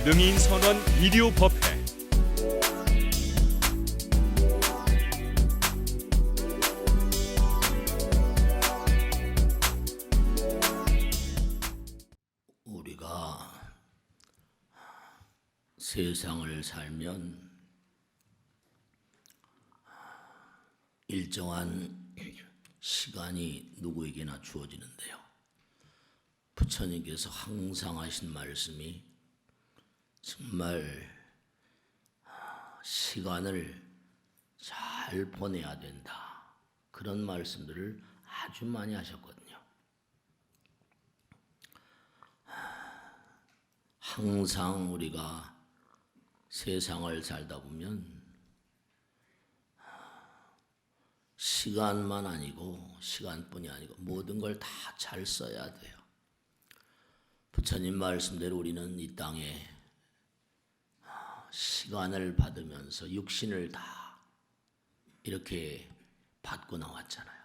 능인선원 비디오법회. 우리가 세상을 살면 일정한 시간이 누구에게나 주어지는데요. 부처님께서 항상 하신 말씀이 정말 시간을 잘 보내야 된다. 그런 말씀들을 아주 많이 하셨거든요. 항상 우리가 세상을 살다 보면 시간만 아니고 시간뿐이 아니고 모든 걸 다 잘 써야 돼요. 부처님 말씀대로 우리는 이 땅에 시간을 받으면서 육신을 다 이렇게 받고 나왔잖아요.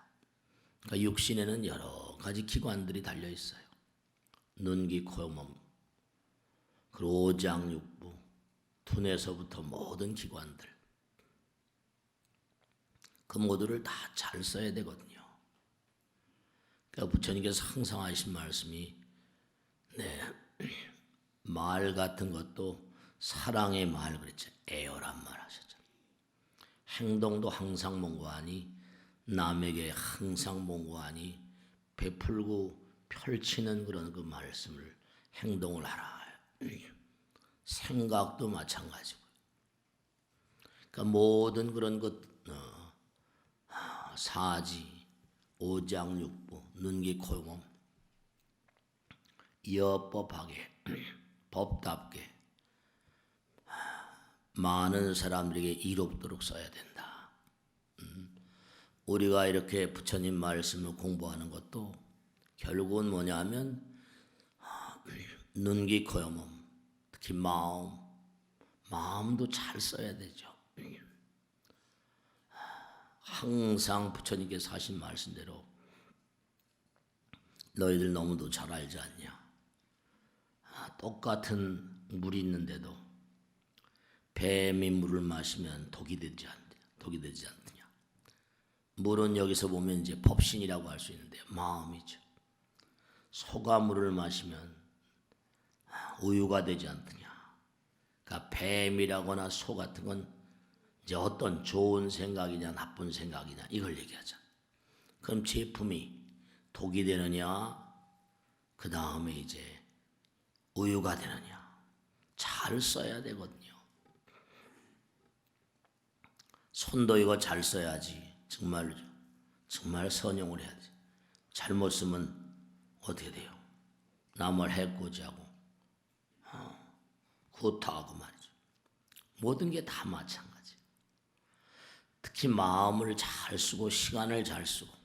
그러니까 육신에는 여러 가지 기관들이 달려 있어요. 눈, 귀, 코, 몸, 그리고 오장육부, 두뇌에서부터 모든 기관들, 그 모두를 다 잘 써야 되거든요. 그러니까 부처님께서 항상 하신 말씀이 말 같은 것도 사랑의 말 그랬죠. 애어란 말 하셨잖아요. 행동도 항상 몽고하니 남에게 항상 몽고하니 베풀고 펼치는 그런 그 말씀을 행동을 하라. 생각도 마찬가지고. 그러니까 모든 그런 것 사지, 오장육부, 눈기, 코, 몸 여법하게 법답게 많은 사람들에게 이롭도록 써야 된다. 우리가 이렇게 부처님 말씀을 공부하는 것도 결국은 뭐냐면 눈기, 코, 몸, 특히 마음도 잘 써야 되죠. 항상 부처님께서 하신 말씀대로 너희들 너무도 잘 알지 않냐. 똑같은 물이 있는데도 뱀이 물을 마시면 독이 되지 않느냐. 물은 여기서 보면 이제 법신이라고 할 수 있는데요. 마음이죠. 소가 물을 마시면 우유가 되지 않느냐. 그러니까 뱀이라거나 소 같은 건 이제 어떤 좋은 생각이냐 나쁜 생각이냐 이걸 얘기하자. 그럼 제품이 독이 되느냐, 그 다음에 이제 우유가 되느냐. 잘 써야 되거든요. 손도 이거 잘 써야지. 정말 선용을 해야지. 잘못 쓰면 어떻게 돼요? 남을 해코지하고 구타하고 말이죠. 모든 게 다 마찬가지. 특히 마음을 잘 쓰고 시간을 잘 쓰고.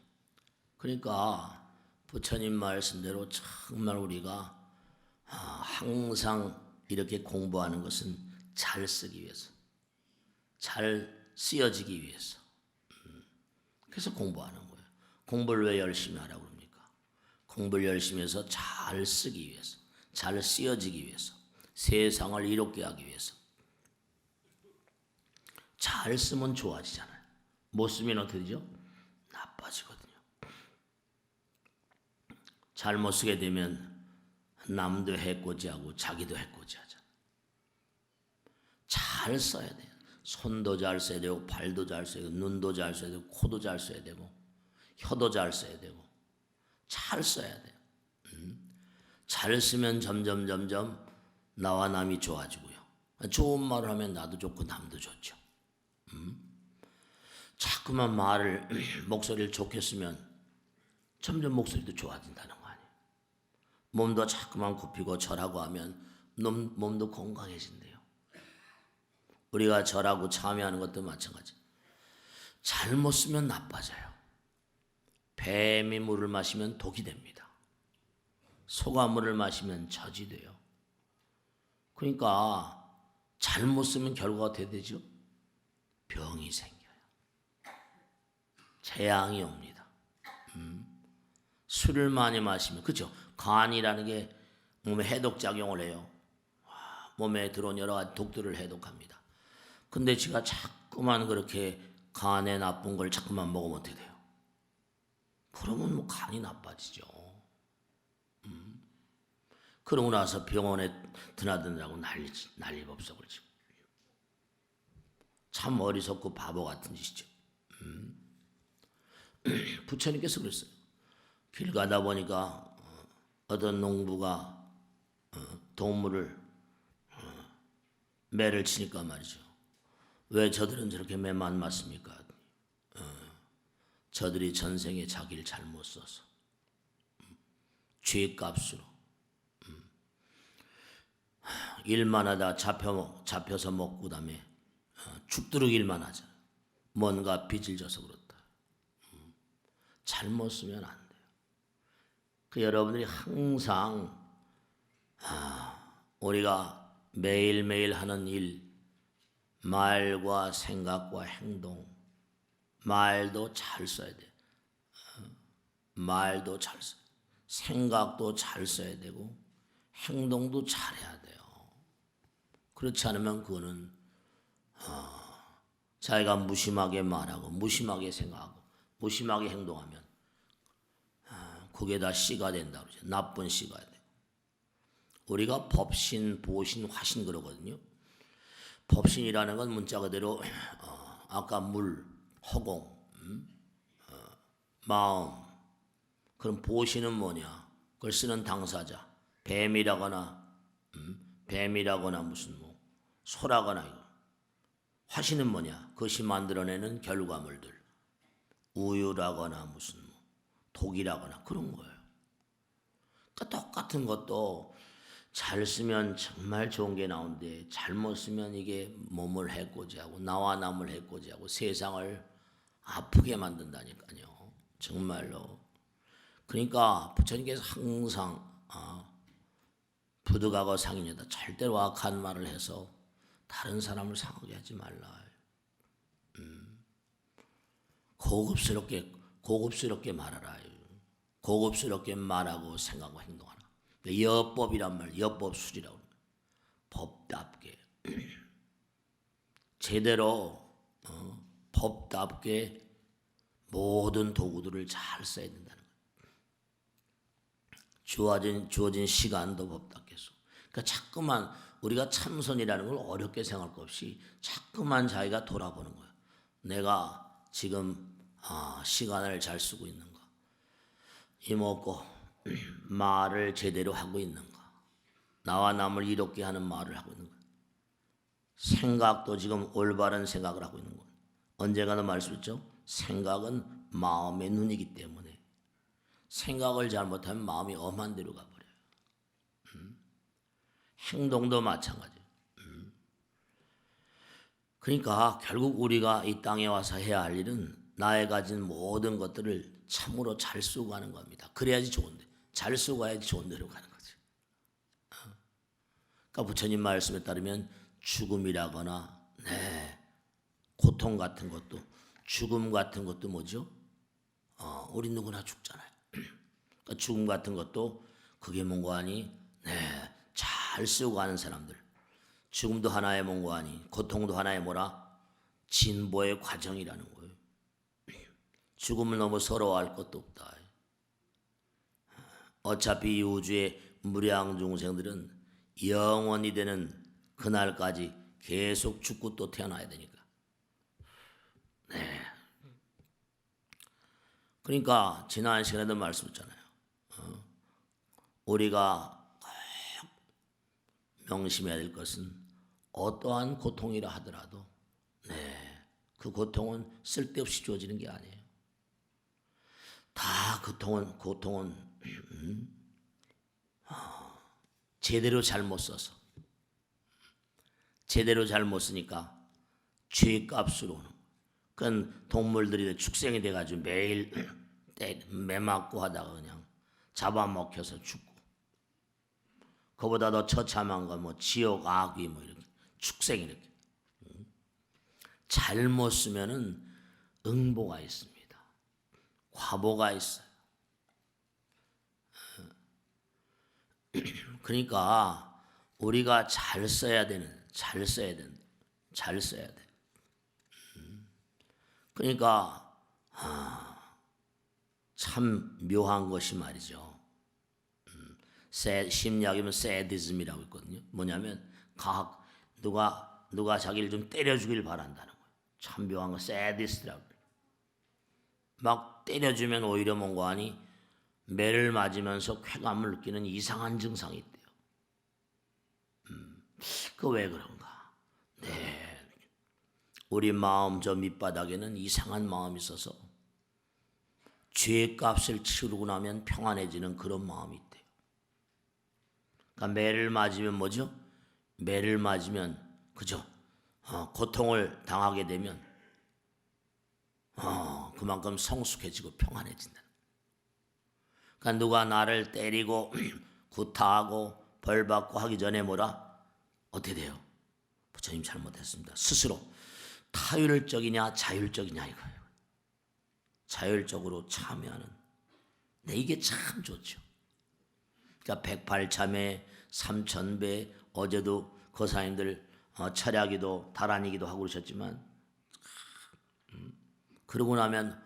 그러니까 부처님 말씀대로 정말 우리가 항상 이렇게 공부하는 것은 잘 쓰기 위해서, 잘 쓰여지기 위해서. 그래서 공부하는 거예요. 공부를 왜 열심히 하라고 그럽니까? 공부를 열심히 해서 잘 쓰기 위해서, 잘 쓰여지기 위해서, 세상을 이롭게 하기 위해서. 잘 쓰면 좋아지잖아요. 못 쓰면 어떻게 되죠? 나빠지거든요. 잘못 쓰게 되면 남도 해코지하고 자기도 해코지하잖아요. 잘 써야 돼요. 손도 잘 써야 되고 발도 잘 써야 되고 눈도 잘 써야 되고 코도 잘 써야 되고 혀도 잘 써야 되고 잘 써야 돼요. 잘 쓰면 점점 나와 남이 좋아지고요. 좋은 말을 하면 나도 좋고 남도 좋죠. 자꾸만 목소리를 좋게 쓰면 점점 목소리도 좋아진다는 거 아니에요. 몸도 자꾸만 굽히고 절하고 하면 몸도 건강해진대요. 우리가 절하고 참여하는 것도 마찬가지. 잘못 쓰면 나빠져요. 뱀이 물을 마시면 독이 됩니다. 소가 물을 마시면 젖이 돼요. 그러니까 잘못 쓰면 결과가 어떻게 되죠? 병이 생겨요. 재앙이 옵니다. 술을 많이 마시면, 그죠? 간이라는 게 몸에 해독작용을 해요. 몸에 들어온 여러 가지 독들을 해독합니다. 근데 제가 자꾸만 그렇게 간에 나쁜 걸 자꾸만 먹으면 어떻게 돼요? 그러면 뭐 간이 나빠지죠. 그러고 나서 병원에 드나드느라고 난리법석을 치고. 참 어리석고 바보 같은 짓이죠. 부처님께서 그랬어요. 길 가다 보니까 어떤 농부가 동물을 매를 치니까 말이죠. 왜 저들은 저렇게 매만 맞습니까? 저들이 전생에 자기를 잘못 써서 죄값으로 일만 하다 잡혀서 먹고 그다음에 죽도록 일만 하잖아. 뭔가 빚을 져서 그렇다. 잘못 쓰면 안 돼요. 그 여러분들이 항상 우리가 매일매일 하는 일, 말과 생각과 행동, 말도 잘 써야 돼. 말도 잘 써. 생각도 잘 써야 되고 행동도 잘해야 돼요. 그렇지 않으면 그거는 자기가 무심하게 말하고 무심하게 생각하고 무심하게 행동하면 그게 다 씨가 된다 그러죠. 나쁜 씨가 돼. 우리가 법신, 보신, 화신 그러거든요. 법신이라는 건 문자 그대로 아까 물, 허공, 마음. 그럼 보신은 뭐냐? 그걸 쓰는 당사자, 뱀이라거나 무슨 뭐 소라거나 이거. 화신은 뭐냐? 그것이 만들어내는 결과물들, 우유라거나 무슨 뭐 독이라거나 그런 거예요. 그러니까 똑같은 것도 잘 쓰면 정말 좋은 게 나오는데 잘못 쓰면 이게 몸을 해코지하고 나와 남을 해코지하고 세상을 아프게 만든다니까요. 정말로. 그러니까 부처님께서 항상 부득하고 상인이다. 절대로 악한 말을 해서 다른 사람을 상하게 하지 말라. 고급스럽게 말하라. 고급스럽게 말하고 생각하고 행동하라. 여법이란 말, 여법술이라고 합니다. 법답게 제대로 법답게 모든 도구들을 잘 써야 된다는 거예요. 주어진 시간도 법답게 써. 그러니까 자꾸만 우리가 참선이라는 걸 어렵게 생각할 것 없이 자꾸만 자기가 돌아보는 거예요. 내가 지금 시간을 잘 쓰고 있는가? 이먹고 말을 제대로 하고 있는가? 나와 남을 이롭게 하는 말을 하고 있는가? 생각도 지금 올바른 생각을 하고 있는 거예요. 언젠가도 말씀했죠? 생각은 마음의 눈이기 때문에 생각을 잘못하면 마음이 엄한 데로 가버려요. 행동도 마찬가지예요. 그러니까 결국 우리가 이 땅에 와서 해야 할 일은 나의 가진 모든 것들을 참으로 잘 쓰고 가는 겁니다. 그래야지 좋은데. 잘 쓰고 가야지 좋은 데로 가는 거죠. 그러니까 부처님 말씀에 따르면 죽음이라거나 고통 같은 것도 죽음 같은 것도 뭐죠? 우리 누구나 죽잖아요. 그러니까 죽음 같은 것도 그게 뭔가 하니 잘 쓰고 가는 사람들. 죽음도 하나의 뭔가 하니 고통도 하나의 뭐라? 진보의 과정이라는 거예요. 죽음을 너무 서러워할 것도 없다. 어차피 이 우주의 무량 중생들은 영원히 되는 그날까지 계속 죽고 또 태어나야 되니까. 그러니까 지난 시간에도 말씀했잖아요. 우리가 꼭 명심해야 될 것은 어떠한 고통이라 하더라도 그 고통은 쓸데없이 주어지는 게 아니에요. 다 고통은 제대로 잘못 써서 제대로 잘못 쓰니까 죄값으로 그건 동물들이 축생이 돼가지고 매일 매 맞고 하다가 그냥 잡아먹혀서 죽고 그보다 더 처참한 건 뭐 지옥 악귀 뭐 이렇게 축생 이렇게 잘못 쓰면은 응보가 있습니다. 과보가 있어요. 그러니까 우리가 잘 써야 돼. 그러니까 참 묘한 것이 말이죠. 심리학이면 새디즘이라고 있거든요. 뭐냐면 누가 자기를 좀 때려주길 바란다는 거예요. 참 묘한 거 새디스트라고. 막 때려주면 오히려 뭔가 하니 매를 맞으면서 쾌감을 느끼는 이상한 증상이 있대요. 그 왜 그런가? 네, 우리 마음 저 밑바닥에는 이상한 마음이 있어서 죄값을 치르고 나면 평안해지는 그런 마음이 있대요. 그러니까 매를 맞으면 뭐죠? 매를 맞으면 그죠? 고통을 당하게 되면 그만큼 성숙해지고 평안해진다. 그러니까 누가 나를 때리고 구타하고 벌받고 하기 전에 뭐라? 어떻게 돼요? 부처님 잘못했습니다. 스스로 타율적이냐 자율적이냐 이거예요. 자율적으로 참여하는. 네, 이게 참 좋죠. 그러니까 108참회, 3000배, 어제도 거사님들 철야기도 다란이기도 하고 그러셨지만 그러고 나면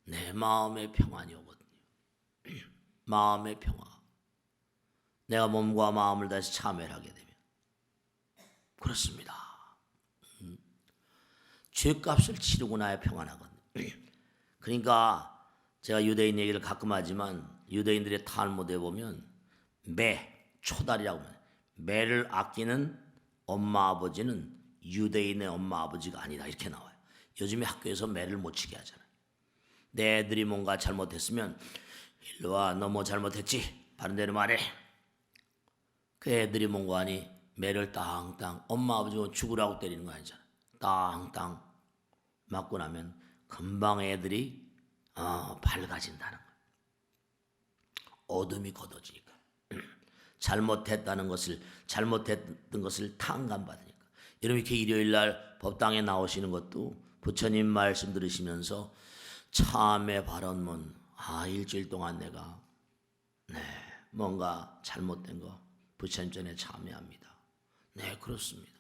내 마음의 평안이 오거든요. 마음의 평화. 내가 몸과 마음을 다시 참회를 하게 되면 그렇습니다. 죄값을 치르고 나야 평안하거든요. 그러니까 제가 유대인 얘기를 가끔 하지만 유대인들의 탈무드에 보면 초달이라고 하면 매를 아끼는 엄마 아버지는 유대인의 엄마 아버지가 아니다 이렇게 나와요. 요즘에 학교에서 매를 못 치게 하잖아요. 내 애들이 뭔가 잘못했으면 일로 와, 너 뭐 잘못했지? 바른 대로 말해. 그 애들이 뭔가 하니 매를 땅땅 엄마 아버지가 죽으라고 때리는 거 아니잖아. 땅땅 맞고 나면 금방 애들이 밝아진다는 거예요. 어둠이 걷어지니까. 잘못했던 것을 탕감받으니까. 여러분 이렇게 일요일날 법당에 나오시는 것도 부처님 말씀 들으시면서 참회 발언문 일주일 동안 내가 뭔가 잘못된 거 부처님 전에 참회합니다. 네, 그렇습니다.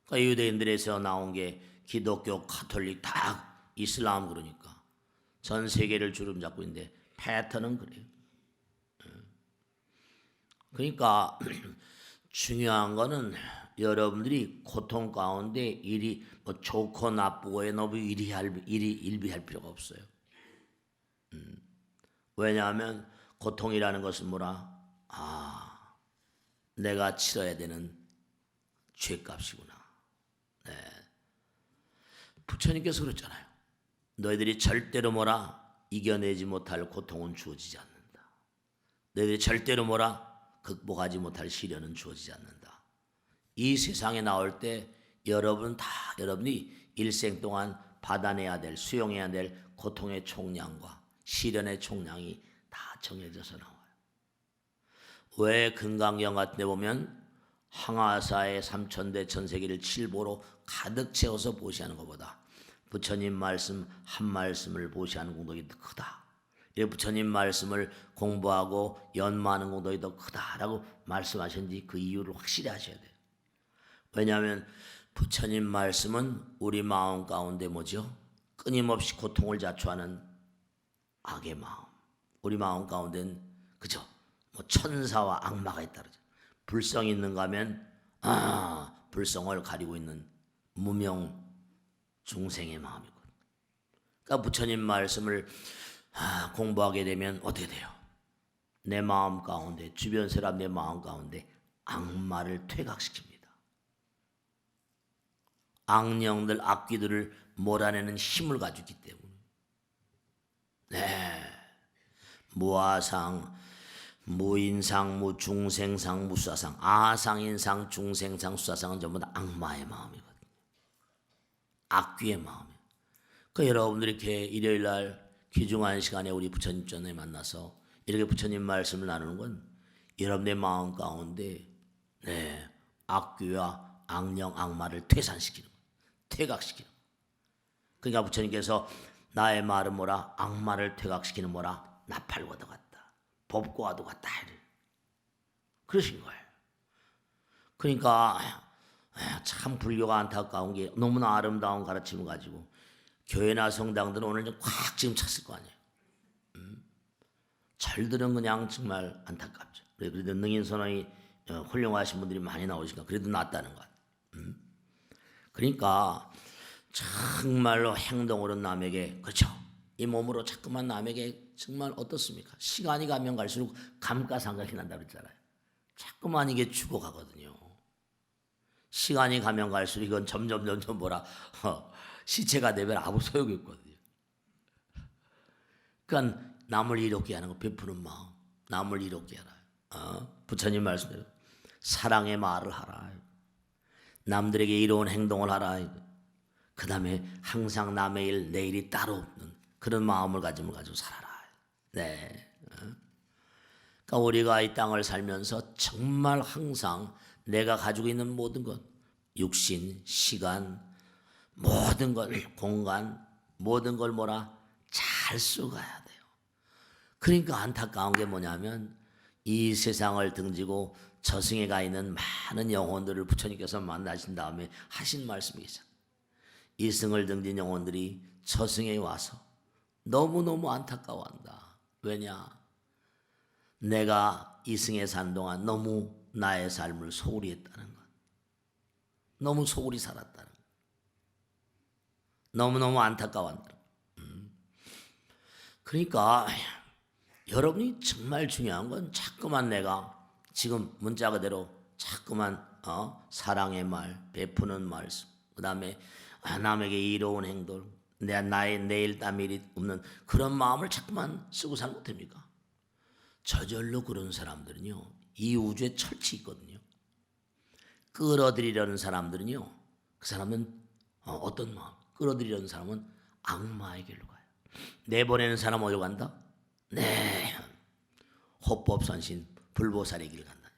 그러니까 유대인들에서 나온 게 기독교, 가톨릭, 다 이슬람 그러니까 전 세계를 주름 잡고 있는데 패턴은 그래요. 그러니까 중요한 거는 여러분들이 고통 가운데 일이 좋고 나쁘고에 너무 일비할 필요가 없어요. 왜냐하면 고통이라는 것은 뭐라? 내가 치러야 되는 죄값이구나. 네. 부처님께서 그랬잖아요. 너희들이 절대로 뭐라? 이겨내지 못할 고통은 주어지지 않는다. 너희들이 절대로 뭐라? 극복하지 못할 시련은 주어지지 않는다. 이 세상에 나올 때 여러분이 일생 동안 받아내야 될, 수용해야 될 고통의 총량과 시련의 총량이 다 정해져서 나와요. 왜 금강경 같은 데 보면 항아사의 3000대 전세계를 칠보로 가득 채워서 보시하는 것보다 부처님 말씀 한 말씀을 보시하는 공덕이 더 크다. 부처님 말씀을 공부하고 연마하는 공덕이 더 크다라고 말씀하셨는지 그 이유를 확실히 아셔야 돼요. 왜냐하면 부처님 말씀은 우리 마음 가운데 뭐죠? 끊임없이 고통을 자초하는 악의 마음. 우리 마음 가운데는 그죠? 천사와 악마가 있다 그러죠. 불성이 있는가 하면 불성을 가리고 있는 무명 중생의 마음이거든요. 그러니까 부처님 말씀을 공부하게 되면 어떻게 돼요? 내 마음 가운데, 주변 사람 내 마음 가운데 악마를 퇴각시킵니다. 악령들, 악귀들을 몰아내는 힘을 가지고 있기 때문에. 네. 무아상, 무인상, 무중생상, 무수아상, 아상인상, 중생상, 수아상은 전부 다 악마의 마음이거든요. 악귀의 마음이에요. 그러니까 여러분들이 이렇게 일요일날 귀중한 시간에 우리 부처님 전에 만나서 이렇게 부처님 말씀을 나누는 건 여러분의 마음 가운데 악귀와 악령, 악마를 퇴산시키는 거예요. 퇴각시키는 거예요. 그러니까 부처님께서 나의 말은 뭐라? 악마를 퇴각시키는 뭐라? 나팔과도 같다. 법과도 같다. 그러신 거예요. 그러니까 참 불교가 안타까운 게 너무나 아름다운 가르침을 가지고 교회나 성당들은 오늘 좀 꽉 지금 찼을 거 아니에요. 절들은 그냥 정말 안타깝죠. 그래도 능인선언이 훌륭하신 분들이 많이 나오시니까 그래도 낫다는 것. 그러니까 정말로 행동으로 남에게, 그렇죠, 이 몸으로 자꾸만 남에게 정말 어떻습니까? 시간이 가면 갈수록 감가상각이 난다 그랬잖아요. 자꾸만 이게 죽어가거든요. 시간이 가면 갈수록 이건 점점 뭐라 시체가 되면 아무 소용이 없거든요. 그러니까 남을 이롭게 하는 거, 베푸는 마음, 남을 이롭게 하라. 부처님 말씀대로 사랑의 말을 하라. 남들에게 이로운 행동을 하라. 그 다음에 항상 남의 일, 내 일이 따로 없는 그런 마음을 가지고 살아라. 네. 그러니까 우리가 이 땅을 살면서 정말 항상 내가 가지고 있는 모든 것, 육신, 시간, 모든 걸, 공간, 모든 걸 잘 쓰고 가야 돼요. 그러니까 안타까운 게 뭐냐면 이 세상을 등지고 저승에 가 있는 많은 영혼들을 부처님께서 만나신 다음에 하신 말씀이 있어요. 이승을 등진 영혼들이 저승에 와서 너무너무 안타까워한다. 왜냐? 내가 이승에 산 동안 너무 나의 삶을 소홀히 했다는 것. 너무 소홀히 살았다는 것. 너무너무 안타까워한다. 그러니까 여러분이 정말 중요한 건 자꾸만 내가 지금 문자 그대로 자꾸만 사랑의 말, 베푸는 말씀, 그 다음에 남에게 이로운 행동, 나의 내일 땀일이 없는 그런 마음을 자꾸만 쓰고 사는 것 됩니까? 저절로 그런 사람들은요, 이 우주에 철치 있거든요. 끌어들이려는 사람들은요, 그 사람은 어떤 마음? 끌어들이려는 사람은 악마의 길로 가요. 내보내는 사람 어디로 간다? 네, 호법선신 불보살의 길을 간다.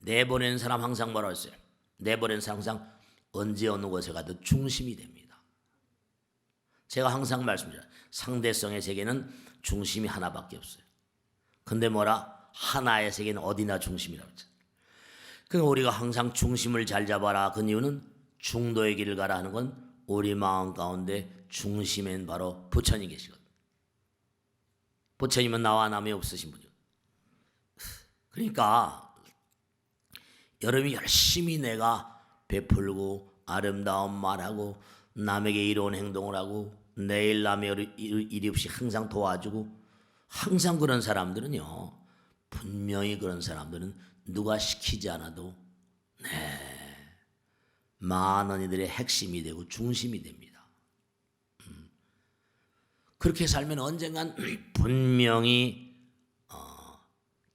내보내는 사람 항상 뭐라고 했어요? 내보내는 사람 항상 언제 어느 곳에 가도 중심이 됩니다. 제가 항상 말씀드려요. 상대성의 세계는 중심이 하나밖에 없어요. 근데 하나의 세계는 어디나 중심이라고 했죠. 그러니까 우리가 항상 중심을 잘 잡아라. 그 이유는 중도의 길을 가라 하는 건 우리 마음 가운데 중심엔 바로 부처님 계시거든요. 부처님은 나와 남이 없으신 분이요. 그러니까 여러분이 열심히 내가 베풀고 아름다운 말하고 남에게 이로운 행동을 하고 내일 남의 일이 없이 항상 도와주고 항상 그런 사람들은요, 분명히 그런 사람들은 누가 시키지 않아도 많은 이들의 핵심이 되고 중심이 됩니다. 그렇게 살면 언젠간 분명히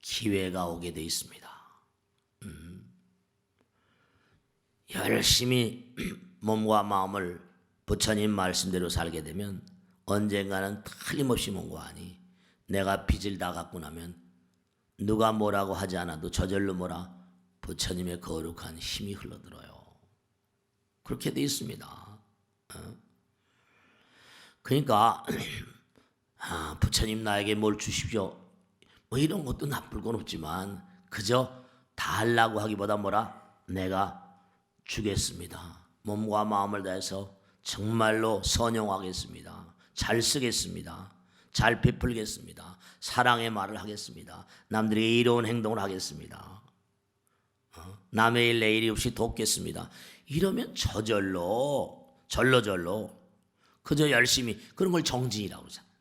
기회가 오게 돼 있습니다. 열심히 몸과 마음을 부처님 말씀대로 살게 되면 언젠가는 틀림없이 뭔가 하니 내가 빚을 다 갚고 나면 누가 뭐라고 하지 않아도 저절로 부처님의 거룩한 힘이 흘러들어요. 그렇게 돼 있습니다. 그러니까 부처님 나에게 뭘 주십시오, 이런 것도 나쁠 건 없지만 그저 다 하려고 하기보다 내가 주겠습니다. 몸과 마음을 다해서 정말로 선용하겠습니다. 잘 쓰겠습니다. 잘 베풀겠습니다. 사랑의 말을 하겠습니다. 남들에게 이로운 행동을 하겠습니다. 남의 일 내 일이 없이 돕겠습니다. 이러면 절로 그저 열심히 그런 걸 정진이라고 하잖아요.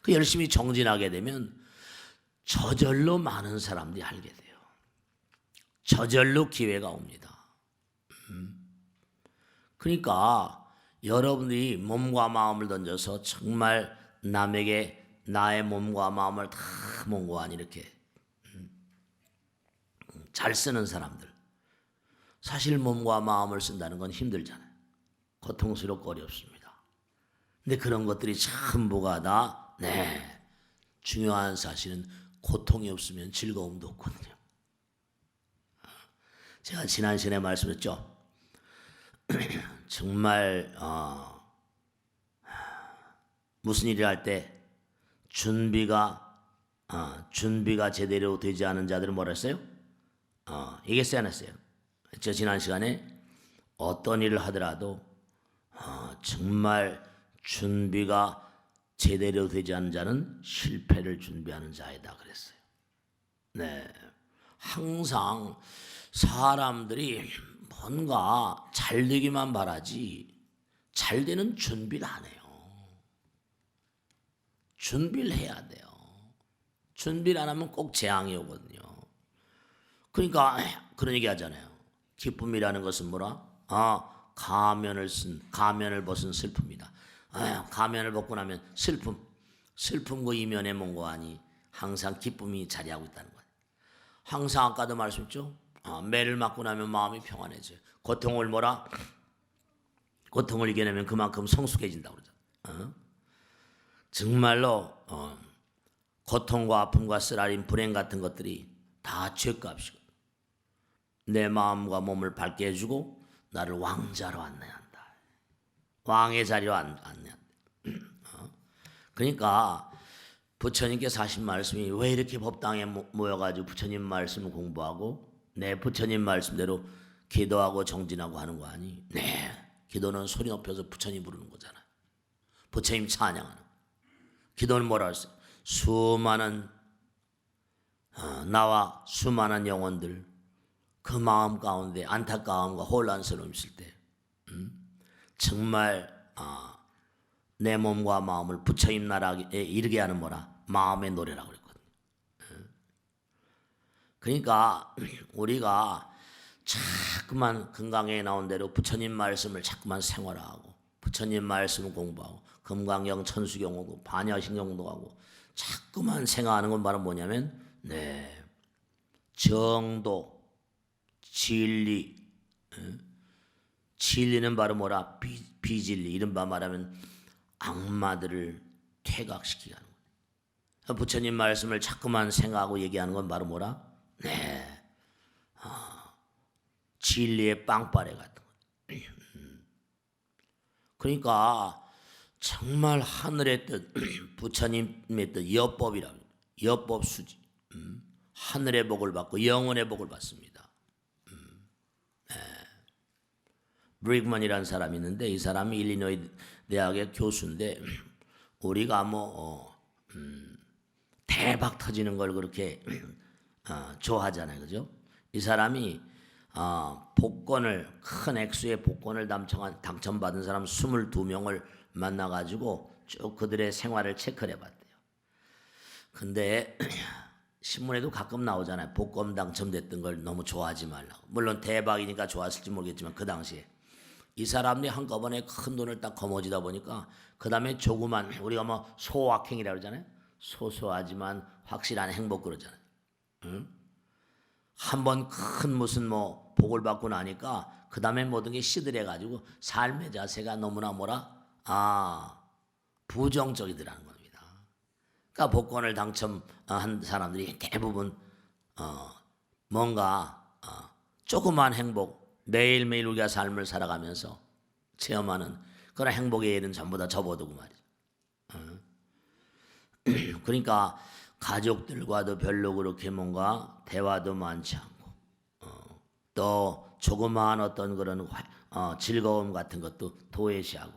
그 열심히 정진하게 되면 저절로 많은 사람들이 알게 돼요. 저절로 기회가 옵니다. 그러니까 여러분들이 몸과 마음을 던져서 정말 남에게 나의 몸과 마음을 다 이렇게 잘 쓰는 사람들, 사실 몸과 마음을 쓴다는 건 힘들잖아요. 고통스럽고 어렵습니다. 근데 그런 것들이 전부가 다 중요한 사실은 고통이 없으면 즐거움도 없거든요. 제가 지난 시간에 말씀했죠. 정말 무슨 일을 할 때 준비가 제대로 되지 않은 자들은 뭐라 했어요? 얘기했어요, 안 했어요? 저 지난 시간에 어떤 일을 하더라도 정말 준비가 제대로 되지 않은 자는 실패를 준비하는 자이다 그랬어요. 네, 항상 사람들이 뭔가 잘 되기만 바라지 잘 되는 준비를 안 해요. 준비를 해야 돼요. 준비를 안 하면 꼭 재앙이 오거든요. 그러니까 그런 얘기 하잖아요. 기쁨이라는 것은 뭐라? 가면을 벗은 슬픔이다. 가면을 벗고 나면 슬픔 그 이면에 뭔가 하니 항상 기쁨이 자리하고 있다는 거예요. 항상 아까도 말씀했죠. 매를 맞고 나면 마음이 평안해져요. 고통을 뭐라? 고통을 이겨내면 그만큼 성숙해진다고 그러죠. 정말로 고통과 아픔과 쓰라림, 불행 같은 것들이 다 죄값이고 내 마음과 몸을 밝게 해주고 나를 왕자로 안내한다. 왕의 자리로 안내한다. 그러니까 부처님께서 하신 말씀이 왜 이렇게 법당에 모여가지고 부처님 말씀을 공부하고 내 부처님 말씀대로 기도하고 정진하고 하는 거 아니? 네, 기도는 소리 높여서 부처님 부르는 거잖아요. 부처님 찬양하는 거. 기도는 뭐라 했어요? 수많은 나와 수많은 영혼들 그 마음 가운데 안타까움과 혼란스러움 있을 때 정말 내 몸과 마음을 부처님 나라에 이르게 하는 뭐라? 마음의 노래라고 그랬거든요. 그러니까 우리가 자꾸만 금강에 나온 대로 부처님 말씀을 자꾸만 생활하고 부처님 말씀을 공부하고 금강경 천수경하고 반야신경도 하고 자꾸만 생각하는 건 바로 뭐냐면 정도, 진리, 진리는 바로 뭐라? 비진리, 이른바 말하면 악마들을 퇴각시키게 하는 거예요. 부처님 말씀을 자꾸만 생각하고 얘기하는 건 바로 뭐라? 진리의 빵빠레 같은 거예요. 그러니까 정말 하늘의 뜻, 부처님의 뜻, 여법이라고 해요. 여법 수지. 하늘의 복을 받고 영원의 복을 받습니다. 브릭먼이라는 사람이 있는데 이 사람이 일리노이 대학의 교수인데 우리가 대박 터지는 걸 그렇게 좋아하잖아요, 그죠? 이 사람이 복권을 큰 액수의 복권을 당첨받은 사람 22명을 만나가지고 쭉 그들의 생활을 체크를 해봤대요. 근데 신문에도 가끔 나오잖아요. 복권 당첨됐던 걸 너무 좋아하지 말라고. 물론 대박이니까 좋았을지 모르겠지만 그 당시에 이 사람들이 한꺼번에 큰 돈을 딱 거머쥐다 보니까 그 다음에 조그만 우리가 뭐 소확행이라고 그러잖아요. 소소하지만 확실한 행복 그러잖아요. 한번 큰 무슨 뭐 복을 받고 나니까 그 다음에 모든 게 시들해가지고 삶의 자세가 너무나 뭐라? 부정적이더라는 겁니다. 그러니까 복권을 당첨한 사람들이 대부분 뭔가 조그만 행복 매일매일 우리가 삶을 살아가면서 체험하는 그런 행복의 일은 전부 다 접어두고 말이죠. 그러니까 가족들과도 별로 그렇게 뭔가 대화도 많지 않고 또 조그마한 어떤 그런 즐거움 같은 것도 도외시하고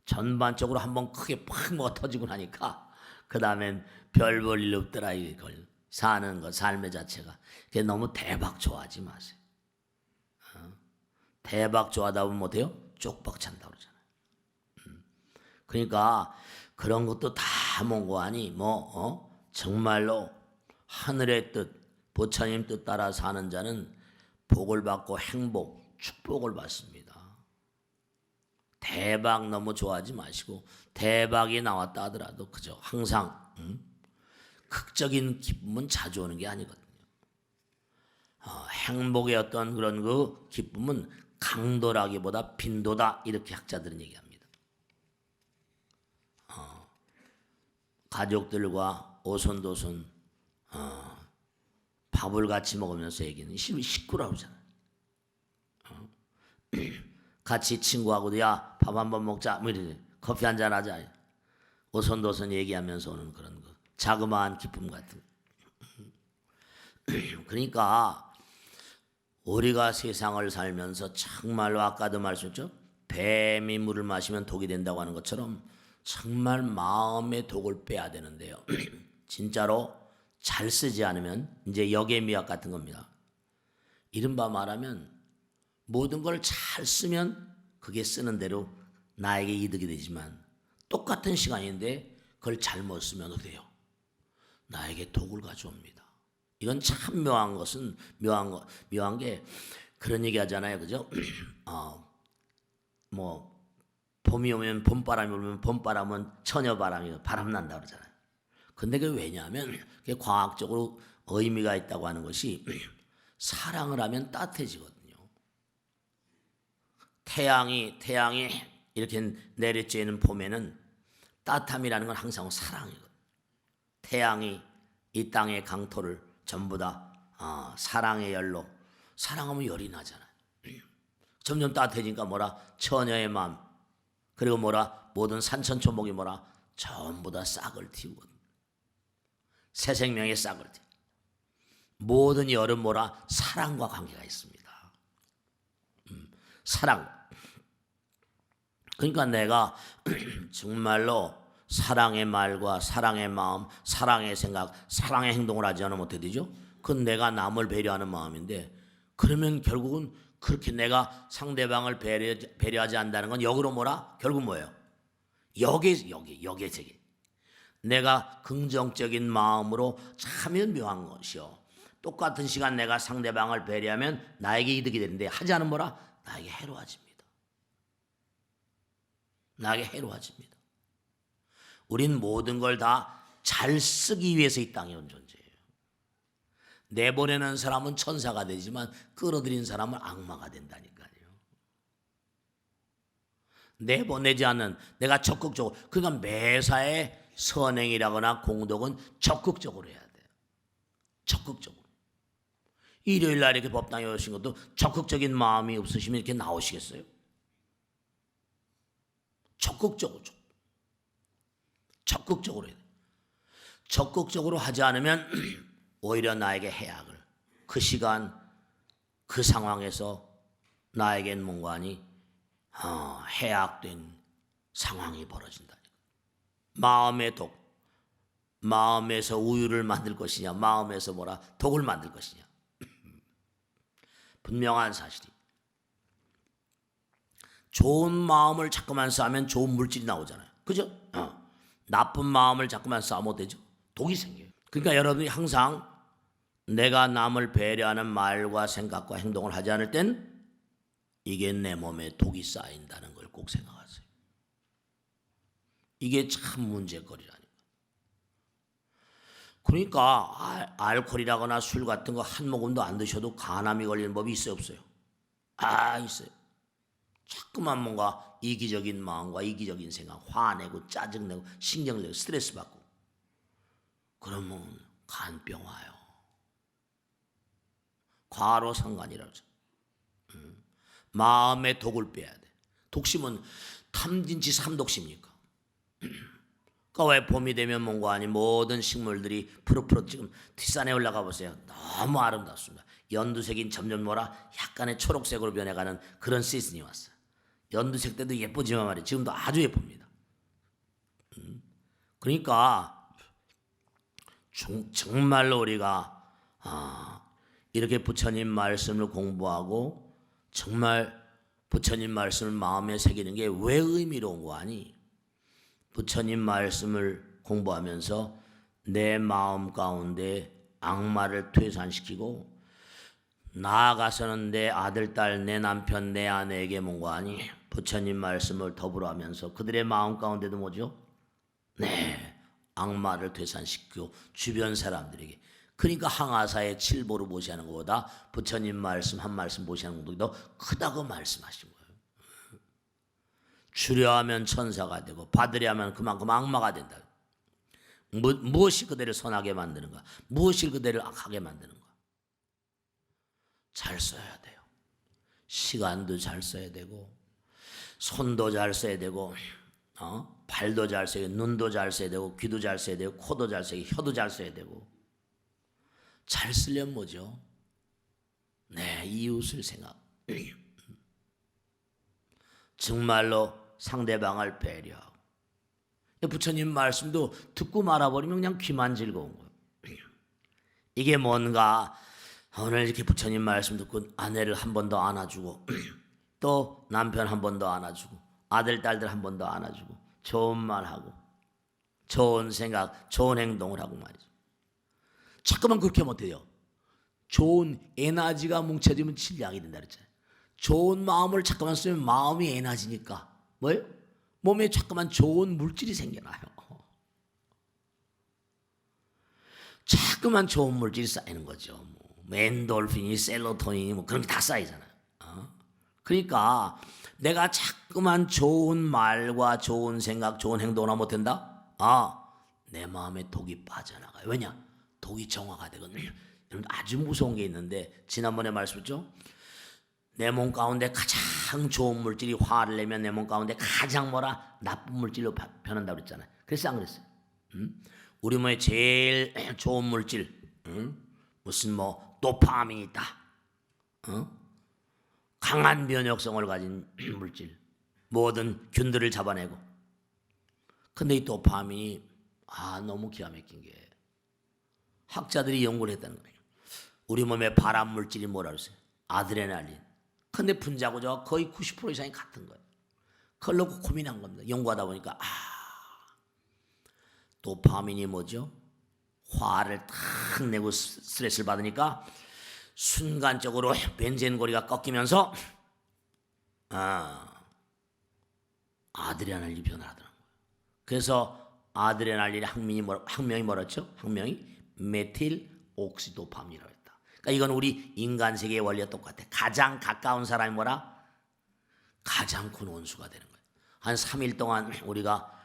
전반적으로 한번 크게 팍 뭐 터지고 나니까 그 다음엔 별 볼 일 없더라 이걸 사는 것 삶의 자체가 그게 너무 대박 좋아하지 마세요. 대박 좋아하다 보면 못해요? 쪽박 찬다 그러잖아요. 그러니까 그런 것도 다 mon고하니 정말로 하늘의 뜻, 부처님 뜻 따라 사는 자는 복을 받고 행복, 축복을 받습니다. 대박 너무 좋아하지 마시고 대박이 나왔다 하더라도 그저 항상 극적인 기쁨은 자주 오는 게 아니거든요. 행복의 어떤 그런 그 기쁨은 강도라기보다 빈도다 이렇게 학자들은 얘기합니다. 가족들과 오손도손 밥을 같이 먹으면서 얘기는 식구라고 하잖아요. 같이 친구하고도 야 밥 한번 먹자 뭐 이렇게 커피 한잔 하자 오손도손 얘기하면서 오는 그런 거 자그마한 기쁨 같은 그러니까 우리가 세상을 살면서 정말로 아까도 말씀했죠. 뱀이 물을 마시면 독이 된다고 하는 것처럼 정말 마음의 독을 빼야 되는데요. 진짜로 잘 쓰지 않으면 이제 역의 미학 같은 겁니다. 이른바 말하면 모든 걸 잘 쓰면 그게 쓰는 대로 나에게 이득이 되지만 똑같은 시간인데 그걸 잘못 쓰면 어떻게 돼요? 나에게 독을 가져옵니다. 이건 참 묘한 게 그런 얘기 하잖아요. 그죠? 뭐 봄이 오면 봄바람이 불면 봄바람은 처녀바람이 바람난다 그러잖아요. 근데 그게 왜냐하면 그게 과학적으로 의미가 있다고 하는 것이 사랑을 하면 따뜻해지거든요. 태양이 이렇게 내리쬐는 봄에는 따뜻함이라는 건 항상 사랑이거든요. 태양이 이 땅의 강토를 전부 다 사랑의 열로 사랑하면 열이 나잖아요. 점점 따뜻해지니까 뭐라 처녀의 마음 그리고 뭐라 모든 산천초목이 뭐라 전부 다 싹을 틔우거든요. 새 생명의 싹을 틔우고 모든 열은 뭐라 사랑과 관계가 있습니다. 사랑. 그러니까 내가 정말로 사랑의 말과 사랑의 마음, 사랑의 생각, 사랑의 행동을 하지 않으면 어떻게 되죠? 그건 내가 남을 배려하는 마음인데 그러면 결국은 그렇게 내가 상대방을 배려하지 않는다는 건 역으로 뭐라? 결국 뭐예요? 역의 세계. 내가 긍정적인 마음으로 참으면 묘한 것이요. 똑같은 시간 내가 상대방을 배려하면 나에게 이득이 되는데 하지 않으면 뭐라? 나에게 해로워집니다. 나에게 해로워집니다. 우린 모든 걸 다 잘 쓰기 위해서 이 땅에 온 존재예요. 내보내는 사람은 천사가 되지만 끌어들인 사람은 악마가 된다니까요. 내보내지 않는 내가 적극적으로 그러니까 매사에 선행이라거나 공덕은 적극적으로 해야 돼요. 적극적으로. 일요일 날 이렇게 법당에 오신 것도 적극적인 마음이 없으시면 이렇게 나오시겠어요? 적극적으로 해야 돼요. 적극적으로 하지 않으면 오히려 나에게 해악을 그 시간 그 상황에서 나에겐 뭔가 하니 해악된 상황이 벌어진다. 마음의 독, 마음에서 우유를 만들 것이냐 마음에서 뭐라 독을 만들 것이냐. 분명한 사실이 좋은 마음을 자꾸만 쌓으면 좋은 물질이 나오잖아요. 그죠? 나쁜 마음을 자꾸만 쌓으면 되죠. 독이 생겨요. 그러니까 여러분이 항상 내가 남을 배려하는 말과 생각과 행동을 하지 않을 땐 이게 내 몸에 독이 쌓인다는 걸 꼭 생각하세요. 이게 참 문제거리라니까. 그러니까 알코올이라거나 술 같은 거 한 모금도 안 드셔도 간암이 걸리는 법이 있어요 없어요? 있어요. 자꾸만 뭔가 이기적인 마음과 이기적인 생각, 화내고 짜증내고 신경내고 스트레스 받고 그러면 간병 와요. 과로상간이라고 하죠. 마음의 독을 빼야 돼. 독심은 탐진치 삼독십니까? 그러니까 왜 봄이 되면 뭔가 아니 모든 식물들이 푸릇푸릇 지금 뒷산에 올라가 보세요. 너무 아름답습니다. 연두색이 점점 뭐라 약간의 초록색으로 변해가는 그런 시즌이 왔어요. 연두색 때도 예쁘지만 말이에요. 지금도 아주 예쁩니다. 그러니까 정말로 우리가 이렇게 부처님 말씀을 공부하고 정말 부처님 말씀을 마음에 새기는 게 왜 의미로운 거 아니? 부처님 말씀을 공부하면서 내 마음 가운데 악마를 퇴산시키고 나아가서는 내 아들, 딸, 내 남편, 내 아내에게 뭔가 하니 부처님 말씀을 더불어 하면서 그들의 마음 가운데도 뭐죠? 네, 악마를 퇴산시키고 주변 사람들에게 그러니까 항아사의 칠보를 모시하는 것보다 부처님 말씀 한 말씀 모시하는 것도 더 크다고 말씀하신 거예요. 주려 하면 천사가 되고 받으려 하면 그만큼 악마가 된다. 무엇이 그대를 선하게 만드는가? 무엇이 그대를 악하게 만드는가? 잘 써야 돼요. 시간도 잘 써야 되고 손도 잘 써야 되고 발도 잘 써야 되고 눈도 잘 써야 되고 귀도 잘 써야 되고 코도 잘 써야 되고 혀도 잘 써야 되고 잘 쓰려면 뭐죠? 내 이웃을 생각. 정말로 상대방을 배려하고. 부처님 말씀도 듣고 말아버리면 그냥 귀만 즐거운 거예요. 이게 뭔가 오늘 이렇게 부처님 말씀 듣고 아내를 한 번 더 안아주고 또 남편 한 번 더 안아주고 아들 딸들 한 번 더 안아주고 좋은 말하고 좋은 생각 좋은 행동을 하고 말이죠. 자꾸만 그렇게 하면 어때요? 좋은 에너지가 뭉쳐지면 질량이 된다 그랬잖아요. 좋은 마음을 자꾸만 쓰면 마음이 에너지니까 뭐예요? 몸에 자꾸만 좋은 물질이 생겨나요. 자꾸만 좋은 물질이 쌓이는 거죠. 뭐 엔돌핀이, 셀로토닌이 뭐 그런 게 다 쌓이잖아요. 그러니까 내가 자꾸만 좋은 말과 좋은 생각, 좋은 행동을 하면 못한다? 내 마음에 독이 빠져나가요. 왜냐? 독이 정화가 되거든요. 여러분 아주 무서운 게 있는데 지난번에 말씀했죠? 내 몸 가운데 가장 좋은 물질이 화를 내면 내 몸 가운데 가장 뭐라? 나쁜 물질로 변한다고 그랬잖아요. 그랬어요 안 그랬어요? 우리 몸에 제일 좋은 물질 무슨 뭐 도파민이 있다. 강한 면역성을 가진 물질. 모든 균들을 잡아내고. 근데 이 도파민이 너무 기가 막힌 게 학자들이 연구를 했다는 거예요. 우리 몸의 발암 물질이 뭐라 그랬어요? 아드레날린. 근데 분자고 저 거의 90% 이상이 같은 거예요. 그걸 놓고 고민한 겁니다. 연구하다 보니까 도파민이 뭐죠? 화를 탁 내고 스트레스를 받으니까 순간적으로 벤젠고리가 꺾이면서 아드레날린이 변화하더라고요. 그래서 아드레날린의 학명이 뭐랬죠? 학명이 메틸옥시도파민이라고 했다. 그러니까 이건 우리 인간 세계의 원리와 똑같아. 가장 가까운 사람이 뭐라? 가장 큰 원수가 되는 거예요. 한 3일 동안 우리가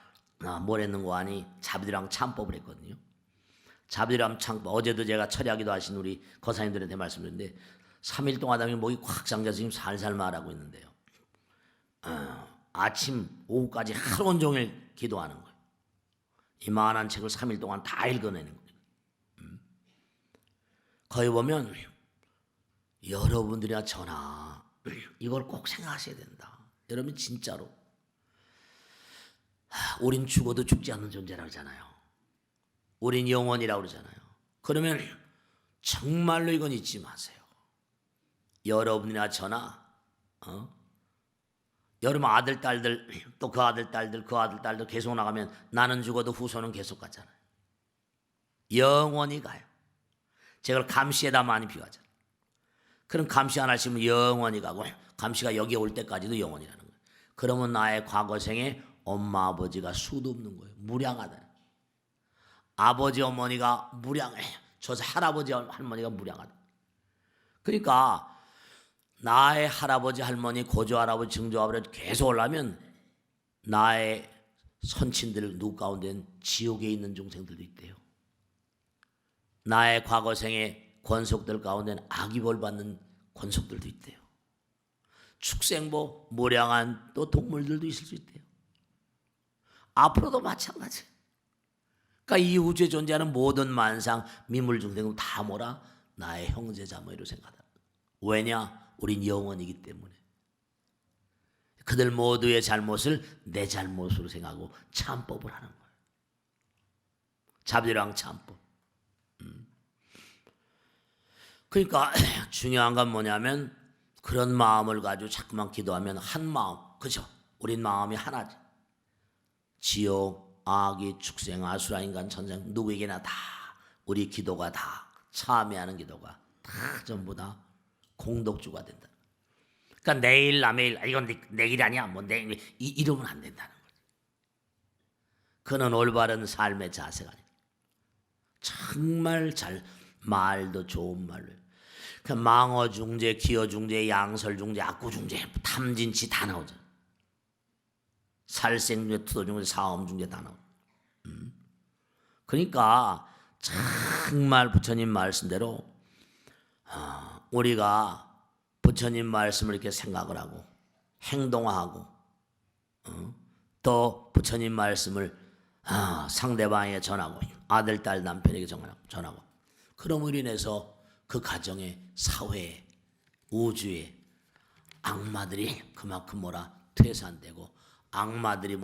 뭘 했는 거 아니? 자비랑 참법을 했거든요. 자비랑 참법. 어제도 제가 철야기도 하신 우리 거사님들한테 말씀드렸는데 3일 동안 하다 보면 목이 콱 잠겨서 지금 살살 말하고 있는데요. 아침 오후까지 하루 온종일 기도하는 거예요. 이만한 책을 3일 동안 다 읽어내는 거예요. 거기 보면 여러분들이나 저나 이걸 꼭 생각하셔야 된다. 여러분 진짜로 우린 죽어도 죽지 않는 존재라고 하잖아요. 우린 영원이라고 그러잖아요. 그러면 정말로 이건 잊지 마세요. 여러분이나 저나 여러분 아들 딸들 또 그 아들 딸들 계속 나가면 나는 죽어도 후손은 계속 가잖아요. 영원히 가요. 제가 감시에다 많이 비유하잖아요. 그럼 감시 안 하시면 영원히 가고 감시가 여기 올 때까지도 영원이라는 거예요. 그러면 나의 과거생에 엄마 아버지가 수도 없는 거예요. 무량하다. 아버지 어머니가 무량해. 저 할아버지 할머니가 무량하다. 그러니까 나의 할아버지 할머니 고조 할아버지 증조 할아버지 계속 올라면 나의 선친들 누구 가운데는 지옥에 있는 중생들도 있대요. 나의 과거생의 권속들 가운데는 악이벌 받는 권속들도 있대요. 축생보 무량한 또 동물들도 있을 수 있대요. 앞으로도 마찬가지. 그러니까 이 우주에 존재하는 모든 만상 미물 중생은 다 뭐라? 나의 형제자매로 생각하다. 왜냐? 우린 영원이기 때문에. 그들 모두의 잘못을 내 잘못으로 생각하고 참법을 하는 거예요. 자비랑 참법. 그러니까 중요한 건 뭐냐면 그런 마음을 가지고 자꾸만 기도하면 한 마음, 그죠? 우린 마음이 하나지. 지옥, 악이, 축생, 아수라, 인간, 천생 누구에게나 다 우리 기도가 다 참여하는 기도가 다 전부 다 공덕주가 된다. 그러니까 내일 남일 이건 내 일 아니야. 뭐 내일 이러면 안 된다는 거지. 그는 올바른 삶의 자세가 아니야. 정말 잘 말도 좋은 말로. 그 망어 중재, 기어 중재, 양설 중재, 악구 중재, 탐진치 다 나오잖아. 살생 중재, 투도 중재, 사엄 중재 다 나오. 그러니까 정말 부처님 말씀대로 우리가 부처님 말씀을 이렇게 생각을 하고 행동하고 또 부처님 말씀을 상대방에게 전하고 아들, 딸, 남편에게 전하고 그럼으로 인해서 그 가정에 사회에 우주에 악마들이 그만큼 퇴산되고 악마들이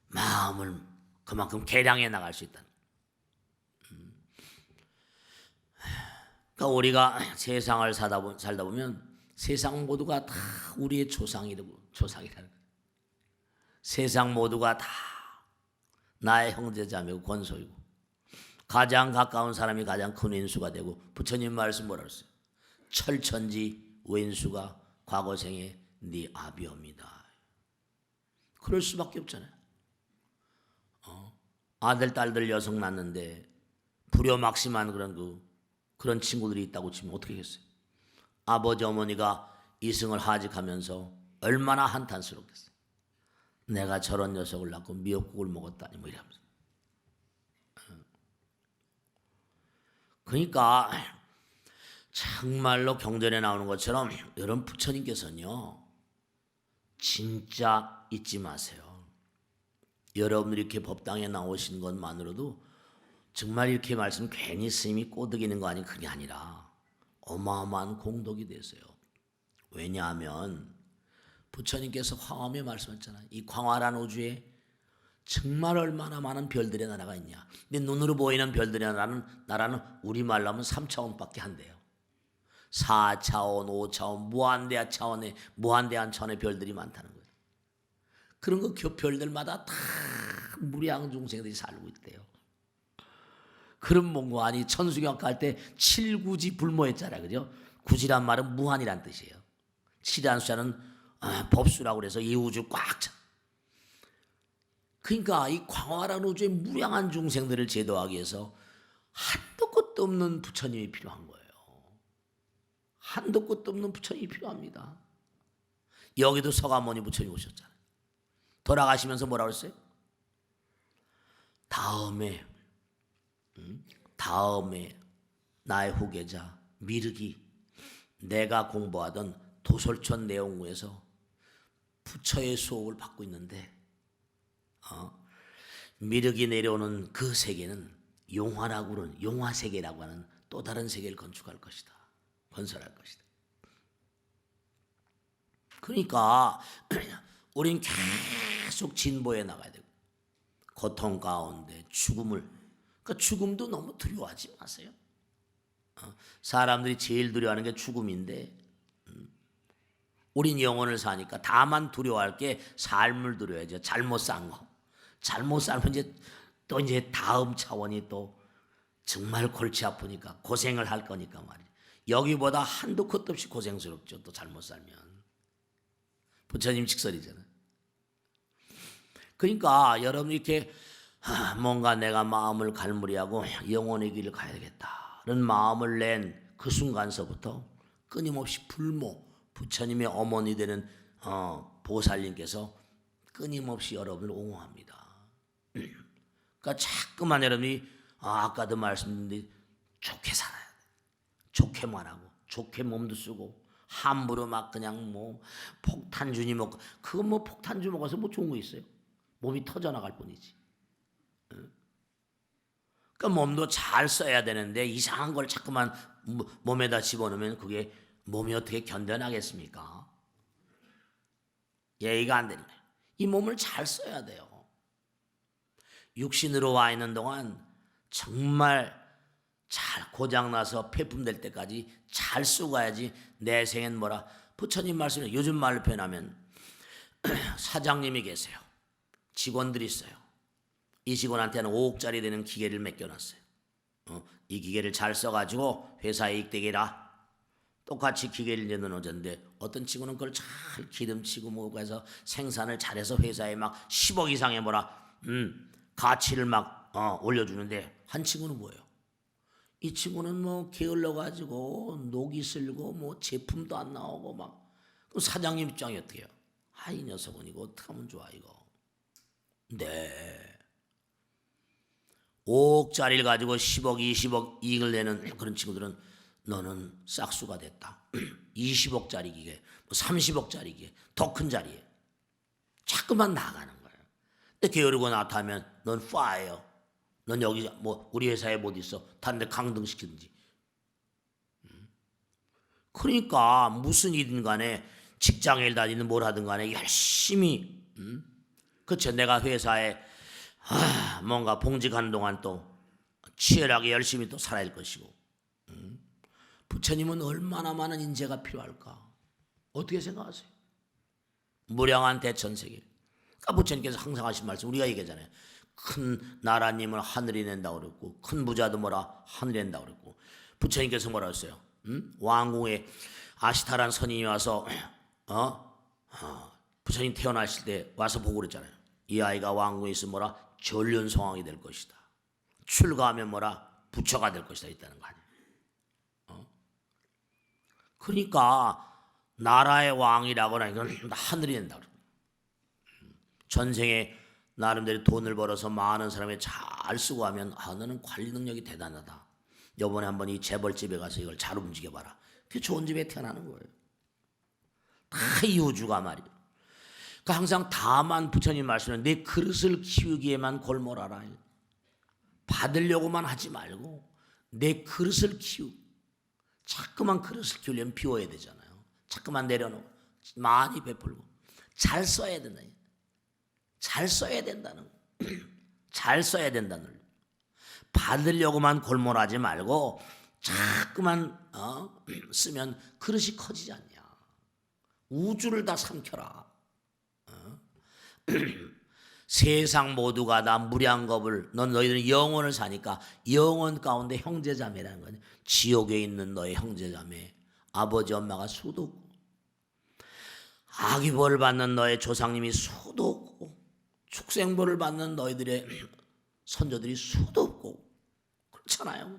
마음을 그만큼 개량해 나갈 수 있다. 그러니까 우리가 세상을 살다 보면 세상 모두가 다 우리의 조상이라는 거예요. 세상 모두가 다 나의 형제자매고 권소이고 가장 가까운 사람이 가장 큰 왼수가 되고 부처님 말씀 뭐라 그랬어요? 철천지 왼수가 과거생에 네 아비옵니다. 그럴 수밖에 없잖아요. 아들 딸들 여성 낳는데 불효막심한 그런 친구들이 있다고 치면 어떻게 하겠어요? 아버지 어머니가 이승을 하직하면서 얼마나 한탄스럽겠어요. 내가 저런 녀석을 낳고 미역국을 먹었다니 이러면서. 그러니까 정말로 경전에 나오는 것처럼 여러분 부처님께서는요 진짜 잊지 마세요. 여러분들이 이렇게 법당에 나오신 것만으로도 정말 이렇게 말씀 괜히 스님이 꼬드기는 거 아니 그게 아니라 어마어마한 공덕이 되세요. 왜냐하면 부처님께서 광화음에 말씀했잖아요. 이 광활한 우주에 정말 얼마나 많은 별들의 나라가 있냐. 근데 눈으로 보이는 별들의 나라는 우리말로 하면 3차원밖에 안 돼요. 4차원, 5차원, 무한대한 차원의 별들이 많다는 거예요. 그런 별들마다 다 무량 중생들이 살고 있대요. 그런 뭔가 아니 천수경 갈 때 칠구지 불모했잖아요. 그죠? 구지란 말은 무한이란 뜻이에요. 칠이라는 숫자는 법수라고 그래서 이 우주 꽉 차. 그러니까 이 광활한 우주의 무량한 중생들을 제도하기 위해서 한도 끝도 없는 부처님이 필요한 거예요. 한도 끝도 없는 부처님이 필요합니다. 여기도 서가모니 부처님 오셨잖아요. 돌아가시면서 뭐라고 했어요? 다음에 나의 후계자 미륵이 내가 공부하던 도솔천 내용구에서 부처의 수업을 받고 있는데 미륵이 내려오는 그 세계는 용화라고는 용화세계라고 하는 또 다른 세계를 건설할 것이다. 그러니까 우린 계속 진보해 나가야 되고 고통 가운데 그러니까 죽음도 너무 두려워하지 마세요. 사람들이 제일 두려워하는 게 죽음인데 우린 영혼을 사니까 다만 두려워할 게 삶을 두려워야죠. 잘못 산 거. 잘못 살면 이제 다음 차원이 또 정말 골치 아프니까 고생을 할 거니까 말이에요. 여기보다 한도 끝도 없이 고생스럽죠. 또 잘못 살면. 부처님 직설이잖아요. 그러니까 여러분 이렇게 뭔가 내가 마음을 갈무리하고 영혼의 길을 가야 되겠다는 마음을 낸 그 순간서부터 끊임없이 부처님의 어머니 되는 보살님께서 끊임없이 여러분을 옹호합니다. 그러니까 자꾸만 여러분이 아까도 말씀드린 좋게 살아야 돼. 좋게 말하고 좋게 몸도 쓰고 함부로 막 그냥 폭탄주니 먹고 그건 폭탄주 먹어서 좋은 거 있어요? 몸이 터져나갈 뿐이지. 그러니까 몸도 잘 써야 되는데 이상한 걸 자꾸만 몸에다 집어넣으면 그게 몸이 어떻게 견뎌나겠습니까? 예의가 안 되는 거예요. 이 몸을 잘 써야 돼요. 육신으로 와 있는 동안 정말 잘 고장나서 폐품될 때까지 잘 쓰고 가야지. 내 생엔 부처님 말씀에 요즘 말로 표현하면 사장님이 계세요. 직원들이 있어요. 이 직원한테는 5억짜리 되는 기계를 맡겨놨어요. 이 기계를 잘 써가지고 회사에 이익되게 해라. 똑같이 기계를 내놓는데 어떤 친구는 그걸 잘 기름치고 해서 생산을 잘해서 회사에 막 10억 이상의 가치를 막 올려주는데 한 친구는 뭐예요? 이 친구는 게을러가지고 녹이 슬고 제품도 안 나오고 그럼 사장님 입장이 어떻게 해요? 이 녀석은 이거 어떻게 하면 좋아 이거. 네. 5억짜리를 가지고 10억, 20억 이익을 내는 그런 친구들은 너는 싹수가 됐다. 20억짜리 기계, 30억짜리 기계, 더 큰 자리에 자꾸만 나가는 거예요. 근데 게으르고 나타나면 넌 파예요. 넌 여기 우리 회사에 못 있어. 다른 데 강등시키든지. 그러니까 무슨 일이든 간에 직장에 다니든 뭘 하든 간에 열심히 그쵸. 내가 회사에 뭔가 봉직하는 동안 또 치열하게 열심히 또 살아야 할 것이고 부처님은 얼마나 많은 인재가 필요할까? 어떻게 생각하세요? 무량한 대천세계. 그러니까 부처님께서 항상 하신 말씀 우리가 얘기하잖아요. 큰 나라님을 하늘이 낸다고 그랬고 큰 부자도 뭐라 하늘이 낸다고 그랬고 부처님께서 뭐라 했어요? 왕궁에 아시타란 선인이 와서 부처님 태어나실 때 와서 보고 그랬잖아요. 이 아이가 왕궁에 있으면 뭐라 전륜성왕이 될 것이다. 출가하면 뭐라 부처가 될 것이다 있다는 거 아니에요. 그러니까 나라의 왕이라거나 이건 하늘이 된다. 전생에 나름대로 돈을 벌어서 많은 사람이 잘 쓰고 하면 너는 관리 능력이 대단하다. 이번에 한번 이 재벌집에 가서 이걸 잘 움직여봐라. 그게 좋은 집에 태어나는 거예요. 다 이 우주가 말이에요. 그러니까 항상 다만 부처님 말씀은 내 그릇을 키우기에만 골몰하라. 받으려고만 하지 말고 내 그릇을 자꾸만 그릇을 키우려면 비워야 되잖아요. 자꾸만 내려놓고 많이 베풀고 잘 써야 된다. 잘 써야 된다는 거. 잘 써야 된다는 거. 받으려고만 골몰하지 말고 자꾸만 쓰면 그릇이 커지지 않냐. 우주를 다 삼켜라. 세상 모두가 다 무량겁을 너희들은 영혼을 사니까 영혼 가운데 형제자매라는 거냐. 지옥에 있는 너의 형제자매 아버지 엄마가 수도 없고 악귀벌을 받는 너의 조상님이 수도 없고 축생벌을 받는 너희들의 선조들이 수도 없고 그렇잖아요.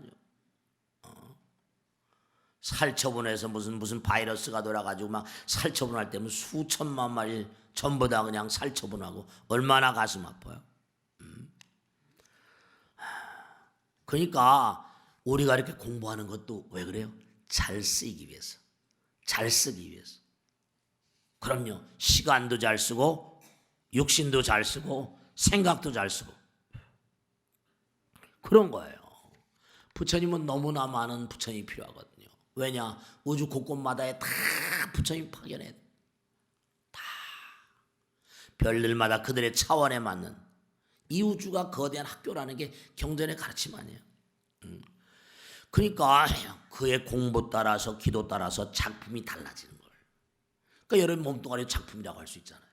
살처분해서 무슨 바이러스가 돌아가지고 막 살처분할 때면 수천만 마리 전부 다 그냥 살처분하고 얼마나 가슴 아파요. 그러니까 우리가 이렇게 공부하는 것도 왜 그래요? 잘 쓰기 위해서. 잘 쓰기 위해서. 그럼요. 시간도 잘 쓰고 육신도 잘 쓰고 생각도 잘 쓰고 그런 거예요. 부처님은 너무나 많은 부처님이 필요하거든요. 왜냐? 우주 곳곳마다에 다 부처님 파견해. 다 별들마다 그들의 차원에 맞는 이 우주가 거대한 학교라는 게 경전의 가르침 아니에요. 그러니까 그의 공부 따라서 기도 따라서 작품이 달라지는 거예요. 그러니까 여러분 몸뚱아리 작품이라고 할 수 있잖아요.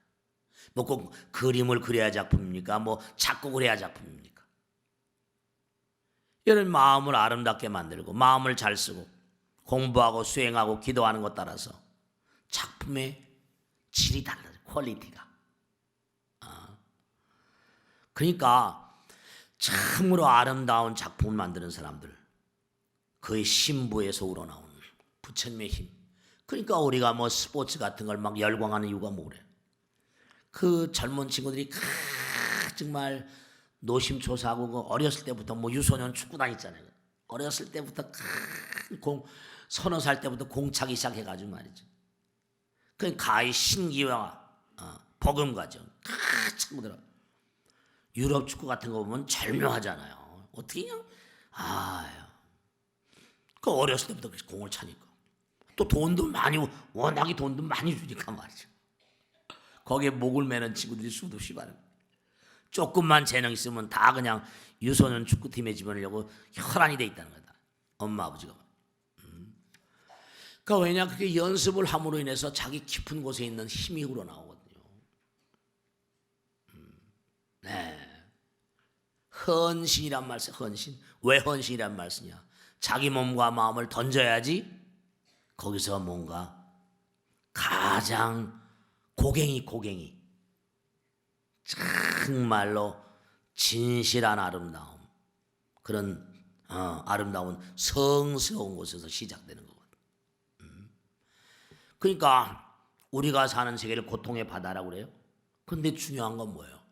뭐 꼭 그림을 그려야 작품입니까? 뭐 작곡을 해야 작품입니까? 여러분 마음을 아름답게 만들고 마음을 잘 쓰고 공부하고 수행하고 기도하는 것 따라서 작품의 질이 달라져요. 퀄리티가. 그러니까 참으로 아름다운 작품을 만드는 사람들 그의 신부에서 우러나오는 부처님의 힘. 그러니까 우리가 뭐 스포츠 같은 걸 막 열광하는 이유가 뭐래? 그 젊은 친구들이 정말 노심초사하고 그 어렸을 때부터 뭐 유소년 축구 다녔잖아요. 어렸을 때부터 서너 살 때부터 공차기 시작해가지고 말이죠. 그 가히 신기와 복음 과정 친구들 유럽 축구 같은 거 보면 절묘하잖아요. 어떻게 그냥 그 어렸을 때부터 공을 차니까 또 돈도 많이 워낙에 돈도 많이 주니까 말이죠. 거기에 목을 매는 친구들이 수도 없이 많은 거예요. 조금만 재능 있으면 다 그냥 유소년 축구팀에 집어넣으려고 혈안이 돼 있다는 거다. 엄마 아버지가. 그러니까 왜냐 그렇게 연습을 함으로 인해서 자기 깊은 곳에 있는 힘이 우러나오거든요. 네. 헌신이란 말 써. 헌신. 왜 헌신이란 말 쓰냐? 자기 몸과 마음을 던져야지 거기서 뭔가 가장 고갱이 정말로 진실한 아름다움 그런 아름다운 성스러운 곳에서 시작되는 거거든요. 그러니까 우리가 사는 세계를 고통의 바다라고 그래요. 그런데 중요한 건 뭐예요?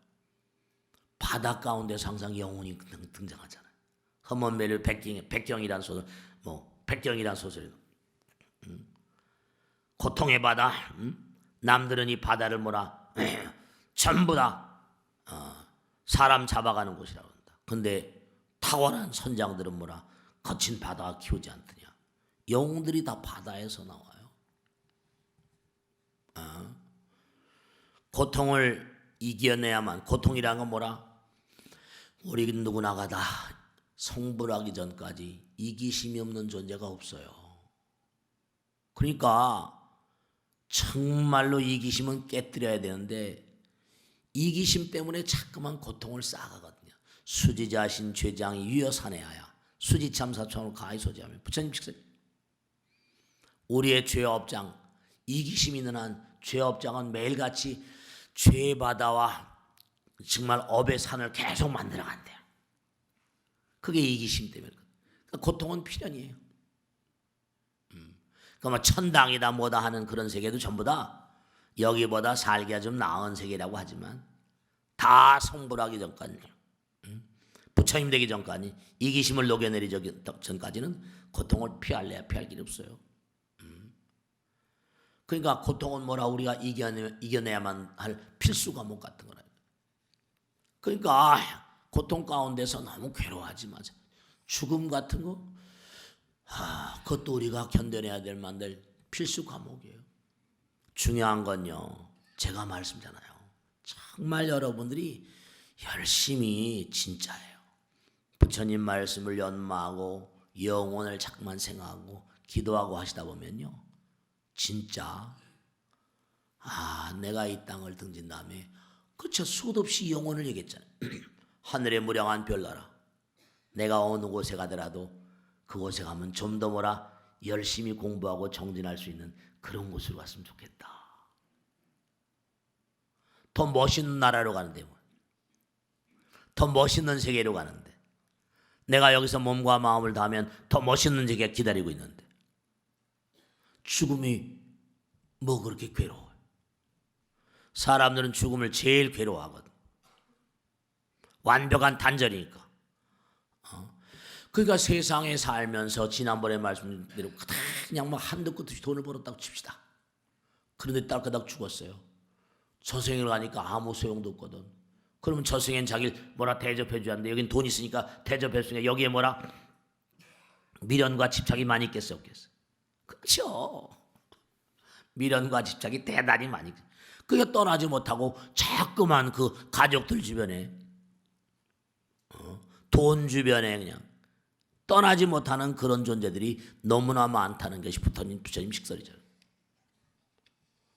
바다 가운데서 항상 영혼이 등장하잖아요. 허먼멜 백경이라는 소설, 백경이라는 소설이 고통의 바다. 남들은 이 바다를 전부 다 사람 잡아가는 곳이라고 한다. 근데 탁월한 선장들은 거친 바다가 키우지 않더냐. 영웅들이 다 바다에서 나와요. 고통을 이겨내야만. 고통이라는 건 뭐라? 우리 누구나가 다 성불하기 전까지 이기심이 없는 존재가 없어요. 그러니까 정말로 이기심은 깨뜨려야 되는데 이기심 때문에 자꾸만 고통을 쌓아가거든요. 수지자신 죄장이 유여산해하야 수지참사천을 가히 소지하며. 부처님 직설 우리의 죄업장, 이기심이 있는 한 죄업장은 매일같이 죄바다와 정말 업의 산을 계속 만들어간대요. 그게 이기심 때문에. 그러니까 고통은 필연이에요. 그러니까 뭐 천당이다 뭐다 하는 그런 세계도 전부 다 여기보다 살기가 좀 나은 세계라고 하지만 다 성불하기 전까지, 부처님 되기 전까지, 이기심을 녹여내리기 전까지는 고통을 피할래야 피할 길이 없어요. 그러니까 고통은 뭐라? 우리가 이겨내야만 할 필수 과목 같은 거라. 그러니까 고통 가운데서 너무 괴로워하지 마세요. 죽음 같은 거, 그것도 우리가 견뎌내야 될 만들 필수 과목이에요. 중요한 건요, 제가 말씀드리잖아요. 정말 여러분들이 열심히 진짜예요. 부처님 말씀을 연마하고 영혼을 자꾸만 생각하고 기도하고 하시다 보면요, 진짜 내가 이 땅을 등진 다음에 그쵸, 수도 없이 영혼을 얘기했잖아요. 하늘의 무량한 별나라, 내가 어느 곳에 가더라도 그곳에 가면 좀 더 뭐라 열심히 공부하고 정진할 수 있는 그런 곳으로 갔으면 좋겠다. 더 멋있는 나라로 가는데, 더 멋있는 세계로 가는데, 내가 여기서 몸과 마음을 다하면 더 멋있는 세계가 기다리고 있는데 죽음이 뭐 그렇게 괴로워요? 사람들은 죽음을 제일 괴로워하거든. 완벽한 단절이니까. 그러니까 세상에 살면서 지난번에 말씀드린 대로 그냥 뭐 한도 끝 없이 돈을 벌었다고 칩시다. 그런데 딸까닥 죽었어요. 저승을 가니까 아무 소용도 없거든. 그러면 저승엔 자기를 뭐라 대접해 주는데 여긴 돈 있으니까 대접했으니까 여기에 뭐라 미련과 집착이 많이 있겠어 없겠어? 그렇죠. 미련과 집착이 대단히 많이 있겠어. 그게 떠나지 못하고 자꾸만 그 가족들 주변에, 돈 주변에 그냥 떠나지 못하는 그런 존재들이 너무나 많다는 것이 부처님 식설이죠.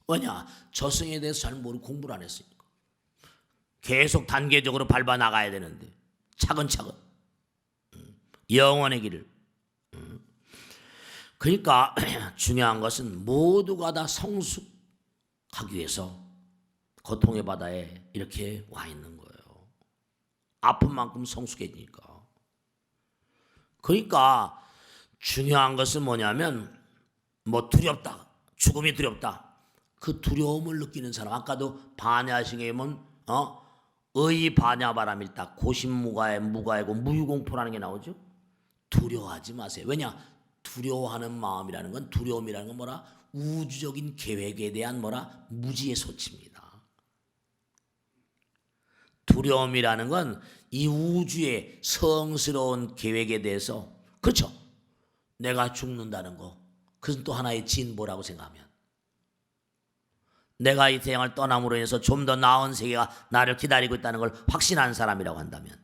왜냐? 저승에 대해서 잘 모르고 공부를 안 했으니까. 계속 단계적으로 밟아 나가야 되는데 차근차근 영원의 길을. 그러니까 중요한 것은 모두가 다 성숙하기 위해서 고통의 바다에 이렇게 와 있는 거예요. 아픈 만큼 성숙해지니까. 그러니까 중요한 것은 뭐냐면 뭐 두렵다, 죽음이 두렵다. 그 두려움을 느끼는 사람, 아까도 반야식에 보면 의반야바람일다, 고심무가에 무가이고 무유공포라는 게 나오죠. 두려워하지 마세요. 왜냐? 두려워하는 마음이라는 건, 두려움이라는 건 뭐라? 우주적인 계획에 대한 뭐라? 무지의 소치입니다. 두려움이라는 건 이 우주의 성스러운 계획에 대해서, 그렇죠? 내가 죽는다는 거, 그것은 또 하나의 진보라고 생각하면, 내가 이 세상을 떠남으로 인해서 좀 더 나은 세계가 나를 기다리고 있다는 걸 확신한 사람이라고 한다면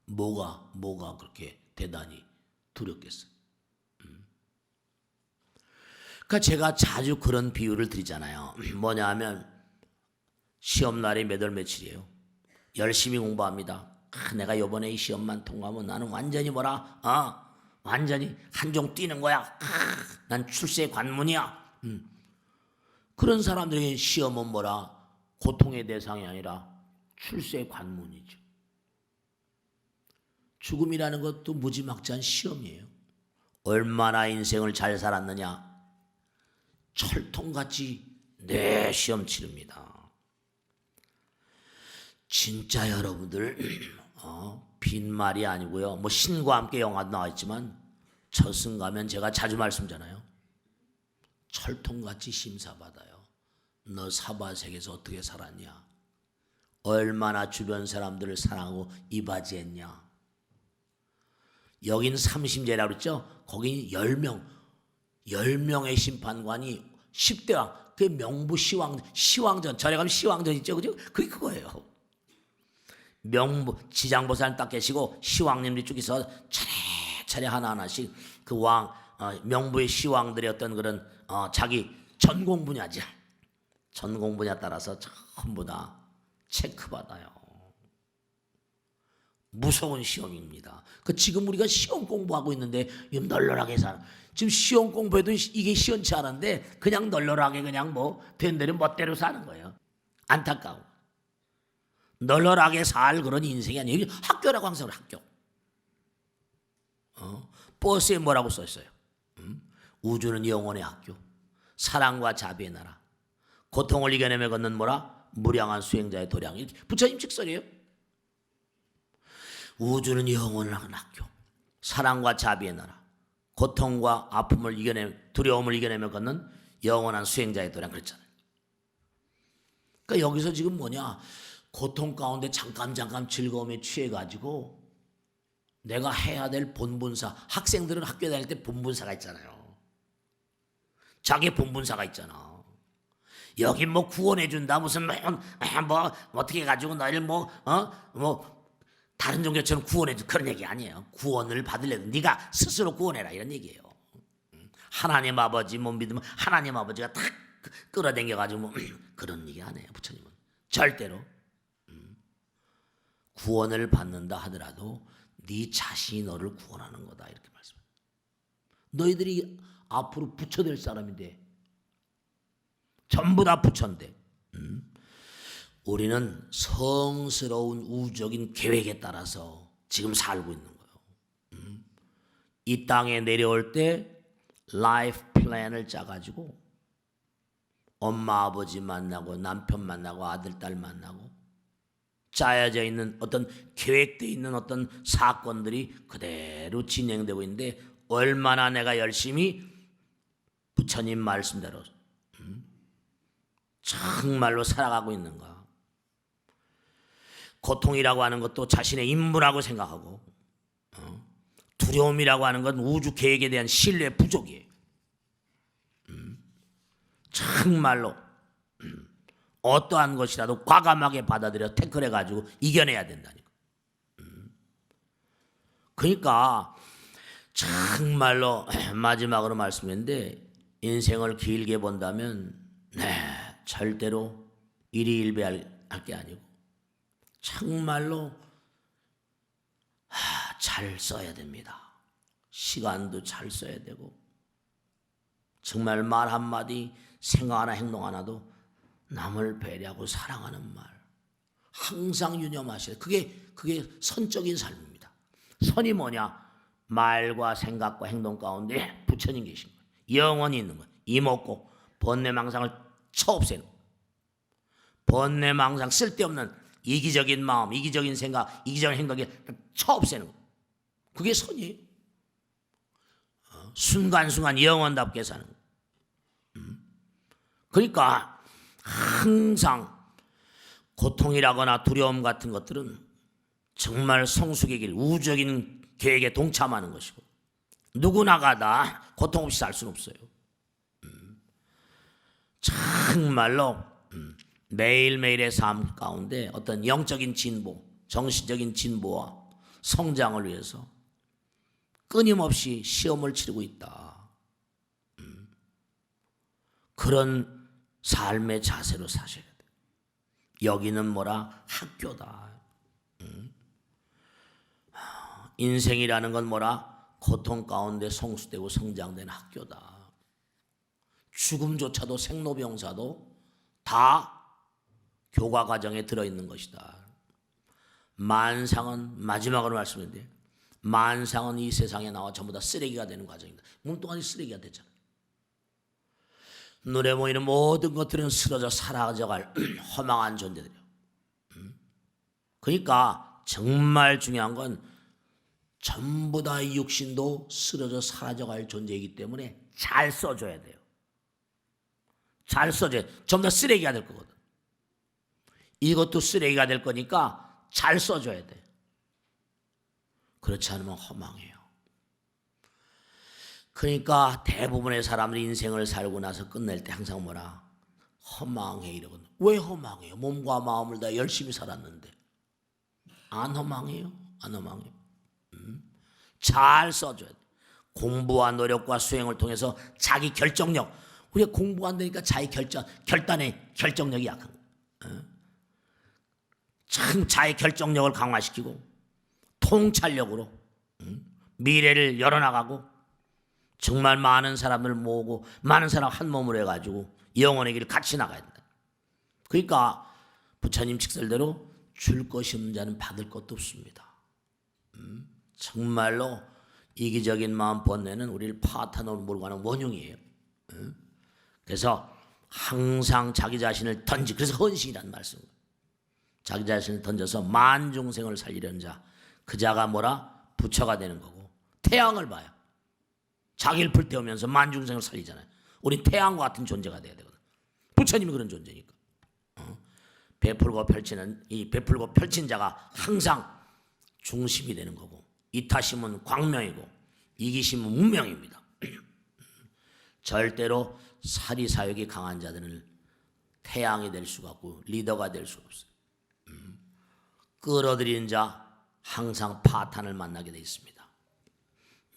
뭐가 그렇게 대단히 두렵겠어요? 그러니까 제가 자주 그런 비유를 드리잖아요. 뭐냐 하면 시험날이 몇 월 며칠이에요. 열심히 공부합니다. 내가 이번에 이 시험만 통과하면 나는 완전히 뭐라? 완전히 한종 뛰는 거야. 난 출세 관문이야. 그런 사람들에게 시험은 뭐라? 고통의 대상이 아니라 출세 관문이죠. 죽음이라는 것도 무지막지한 시험이에요. 얼마나 인생을 잘 살았느냐, 철통같이 내 시험 치릅니다. 진짜 여러분들 빈말이 아니고요. 뭐 신과 함께 영화도 나와있지만 저승 가면 제가 자주 말씀드리잖아요. 철통같이 심사받아요. 너 사바세계에서 어떻게 살았냐? 얼마나 주변 사람들을 사랑하고 이바지했냐? 여긴 3심제라고 그랬죠. 거긴 10명의 심판관이 10대 왕, 그게 명부 시왕전, 절에 가면 시왕전 있죠, 그죠? 그게 그거예요. 명부 지장보살 딱 계시고 시왕님들이 쭉 있어 차례차례 하나하나씩 그 왕 명부의 시왕들의 어떤 그런 자기 전공 분야지, 전공 분야 따라서 전부 다 체크받아요. 무서운 시험입니다. 지금 우리가 시험 공부하고 있는데 널널하게 사는, 지금 시험 공부해도 이게 시원치 않은데 그냥 널널하게 그냥 뭐 된 대로 멋대로 사는 거예요. 안타까워. 널널하게 살 그런 인생이 아니에요. 학교라고 항상 학교. 버스에 뭐라고 써있어요? 우주는 영혼의 학교, 사랑과 자비의 나라, 고통을 이겨내며 걷는 뭐라? 무량한 수행자의 도량. 이렇게 부처님 직설이에요. 우주는 영혼을 하는 학교, 사랑과 자비의 나라, 고통과 아픔을 두려움을 이겨내며 걷는 영원한 수행자의 도량 그랬잖아요. 그러니까 여기서 지금 뭐냐? 고통 가운데 잠깐 즐거움에 취해가지고 내가 해야 될 본분사, 학생들은 학교 다닐 때 본분사가 있잖아요. 자기 본분사가 있잖아. 여기 뭐 구원해준다, 무슨 뭐 어떻게 해가지고 너를 뭐 다른 종교처럼 구원해줘, 그런 얘기 아니에요. 구원을 받으려면 네가 스스로 구원해라, 이런 얘기예요. 하나님 아버지 못 믿으면 하나님 아버지가 탁 끌어당겨가지고 뭐 그런 얘기 안 해요. 부처님은 절대로. 구원을 받는다 하더라도 네 자신이 너를 구원하는 거다, 이렇게 말씀해요. 너희들이 앞으로 부처 될 사람인데 전부 다 부처인데 우리는 성스러운 우주적인 계획에 따라서 지금 살고 있는 거예요. 이 땅에 내려올 때 라이프 플랜을 짜가지고 엄마 아버지 만나고 남편 만나고 아들 딸 만나고 짜여져 있는 어떤 계획되어 있는 어떤 사건들이 그대로 진행되고 있는데 얼마나 내가 열심히 부처님 말씀대로 정말로 살아가고 있는가. 고통이라고 하는 것도 자신의 임무라고 생각하고 두려움이라고 하는 건 우주 계획에 대한 신뢰 부족이에요. 정말로 어떠한 것이라도 과감하게 받아들여 태클해가지고 이겨내야 된다니까. 그러니까 정말로 마지막으로 말씀했는데 인생을 길게 본다면 절대로 일희일비할 게 아니고 정말로 잘 써야 됩니다. 시간도 잘 써야 되고 정말 말 한마디 생각 하나 행동 하나도 남을 배려하고 사랑하는 말 항상 유념하셔야 돼요. 그게 선적인 삶입니다. 선이 뭐냐? 말과 생각과 행동 가운데 부처님 계신 거예요. 영원히 있는 거예요. 이먹고 번뇌망상을 쳐없애는 거예요. 번뇌망상 쓸데없는 이기적인 마음, 이기적인 생각, 이기적인 행동에 쳐없애는 거예요. 그게 선이에요. 순간순간 영원답게 사는 거예요. 그러니까 항상 고통이라거나 두려움 같은 것들은 정말 성숙의 길, 우주적인 계획에 동참하는 것이고 누구나가 다 고통 없이 살 수는 없어요. 정말로 매일매일의 삶 가운데 어떤 영적인 진보, 정신적인 진보와 성장을 위해서 끊임없이 시험을 치르고 있다. 그런 삶의 자세로 사셔야 돼요. 여기는 뭐라? 학교다. 인생이라는 건 뭐라? 고통 가운데 성숙되고 성장된 학교다. 죽음조차도 생로병사도 다 교과 과정에 들어있는 것이다. 만상은 마지막으로 말씀드렸는데 만상은 이 세상에 나와 전부 다 쓰레기가 되는 과정입니다. 몸뚱아리 쓰레기가 되잖아요. 눈에 보이는 모든 것들은 쓰러져 사라져갈 허망한 존재들이에요. 그러니까 정말 중요한 건 전부 다 이 육신도 쓰러져 사라져갈 존재이기 때문에 잘 써줘야 돼요. 잘 써줘야 돼요. 전부 다 쓰레기가 될 거거든. 이것도 쓰레기가 될 거니까 잘 써줘야 돼요. 그렇지 않으면 허망해요. 그러니까 대부분의 사람들이 인생을 살고 나서 끝낼 때 항상 뭐라? 허망해 이러거든. 왜 허망해요? 몸과 마음을 다 열심히 살았는데. 안 허망해요? 안 허망해요. 잘 써줘야 돼. 공부와 노력과 수행을 통해서 자기 결정력. 우리가 공부 안 되니까 자기 결단의 결정력이 약한 거예요. 참 자기 결정력을 강화시키고 통찰력으로 미래를 열어나가고 정말 많은 사람을 모으고 많은 사람 한 몸으로 해가지고 영혼의 길을 같이 나가야 된다. 그러니까 부처님 직설대로 줄 것이 없는 자는 받을 것도 없습니다. 정말로 이기적인 마음 번뇌는 우리를 파탄으로 몰고 가는 원흉이에요. 그래서 항상 자기 자신을 그래서 헌신이라는 말씀. 자기 자신을 던져서 만중생을 살리려는 자, 그 자가 뭐라? 부처가 되는 거고. 태양을 봐요. 자기를 불태우면서 만중생을 살리잖아요. 우린 태양과 같은 존재가 돼야 되거든. 부처님이 그런 존재니까. 베풀고 펼치는 이 베풀고 펼친 자가 항상 중심이 되는 거고, 이타심은 광명이고 이기심은 문명입니다. 절대로 사리사욕이 강한 자들은 태양이 될 수가 없고 리더가 될 수가 없어요. 끌어들이는 자 항상 파탄을 만나게 되어 있습니다.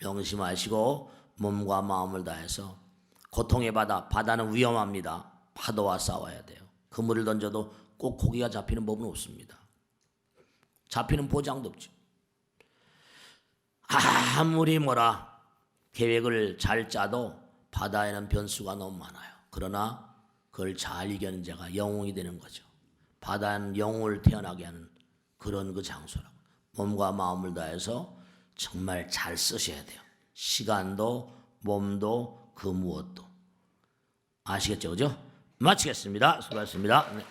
명심하시고 몸과 마음을 다해서 고통의 바다는 위험합니다. 파도와 싸워야 돼요. 그물을 던져도 꼭 고기가 잡히는 법은 없습니다. 잡히는 보장도 없죠. 아무리 뭐라 계획을 잘 짜도 바다에는 변수가 너무 많아요. 그러나 그걸 잘 이겨낸 자가 영웅이 되는 거죠. 바다는 영웅을 태어나게 하는 그런 그 장소라고. 몸과 마음을 다해서 정말 잘 쓰셔야 돼요. 시간도 몸도 그 무엇도. 아시겠죠? 그죠? 마치겠습니다. 수고하셨습니다. 네.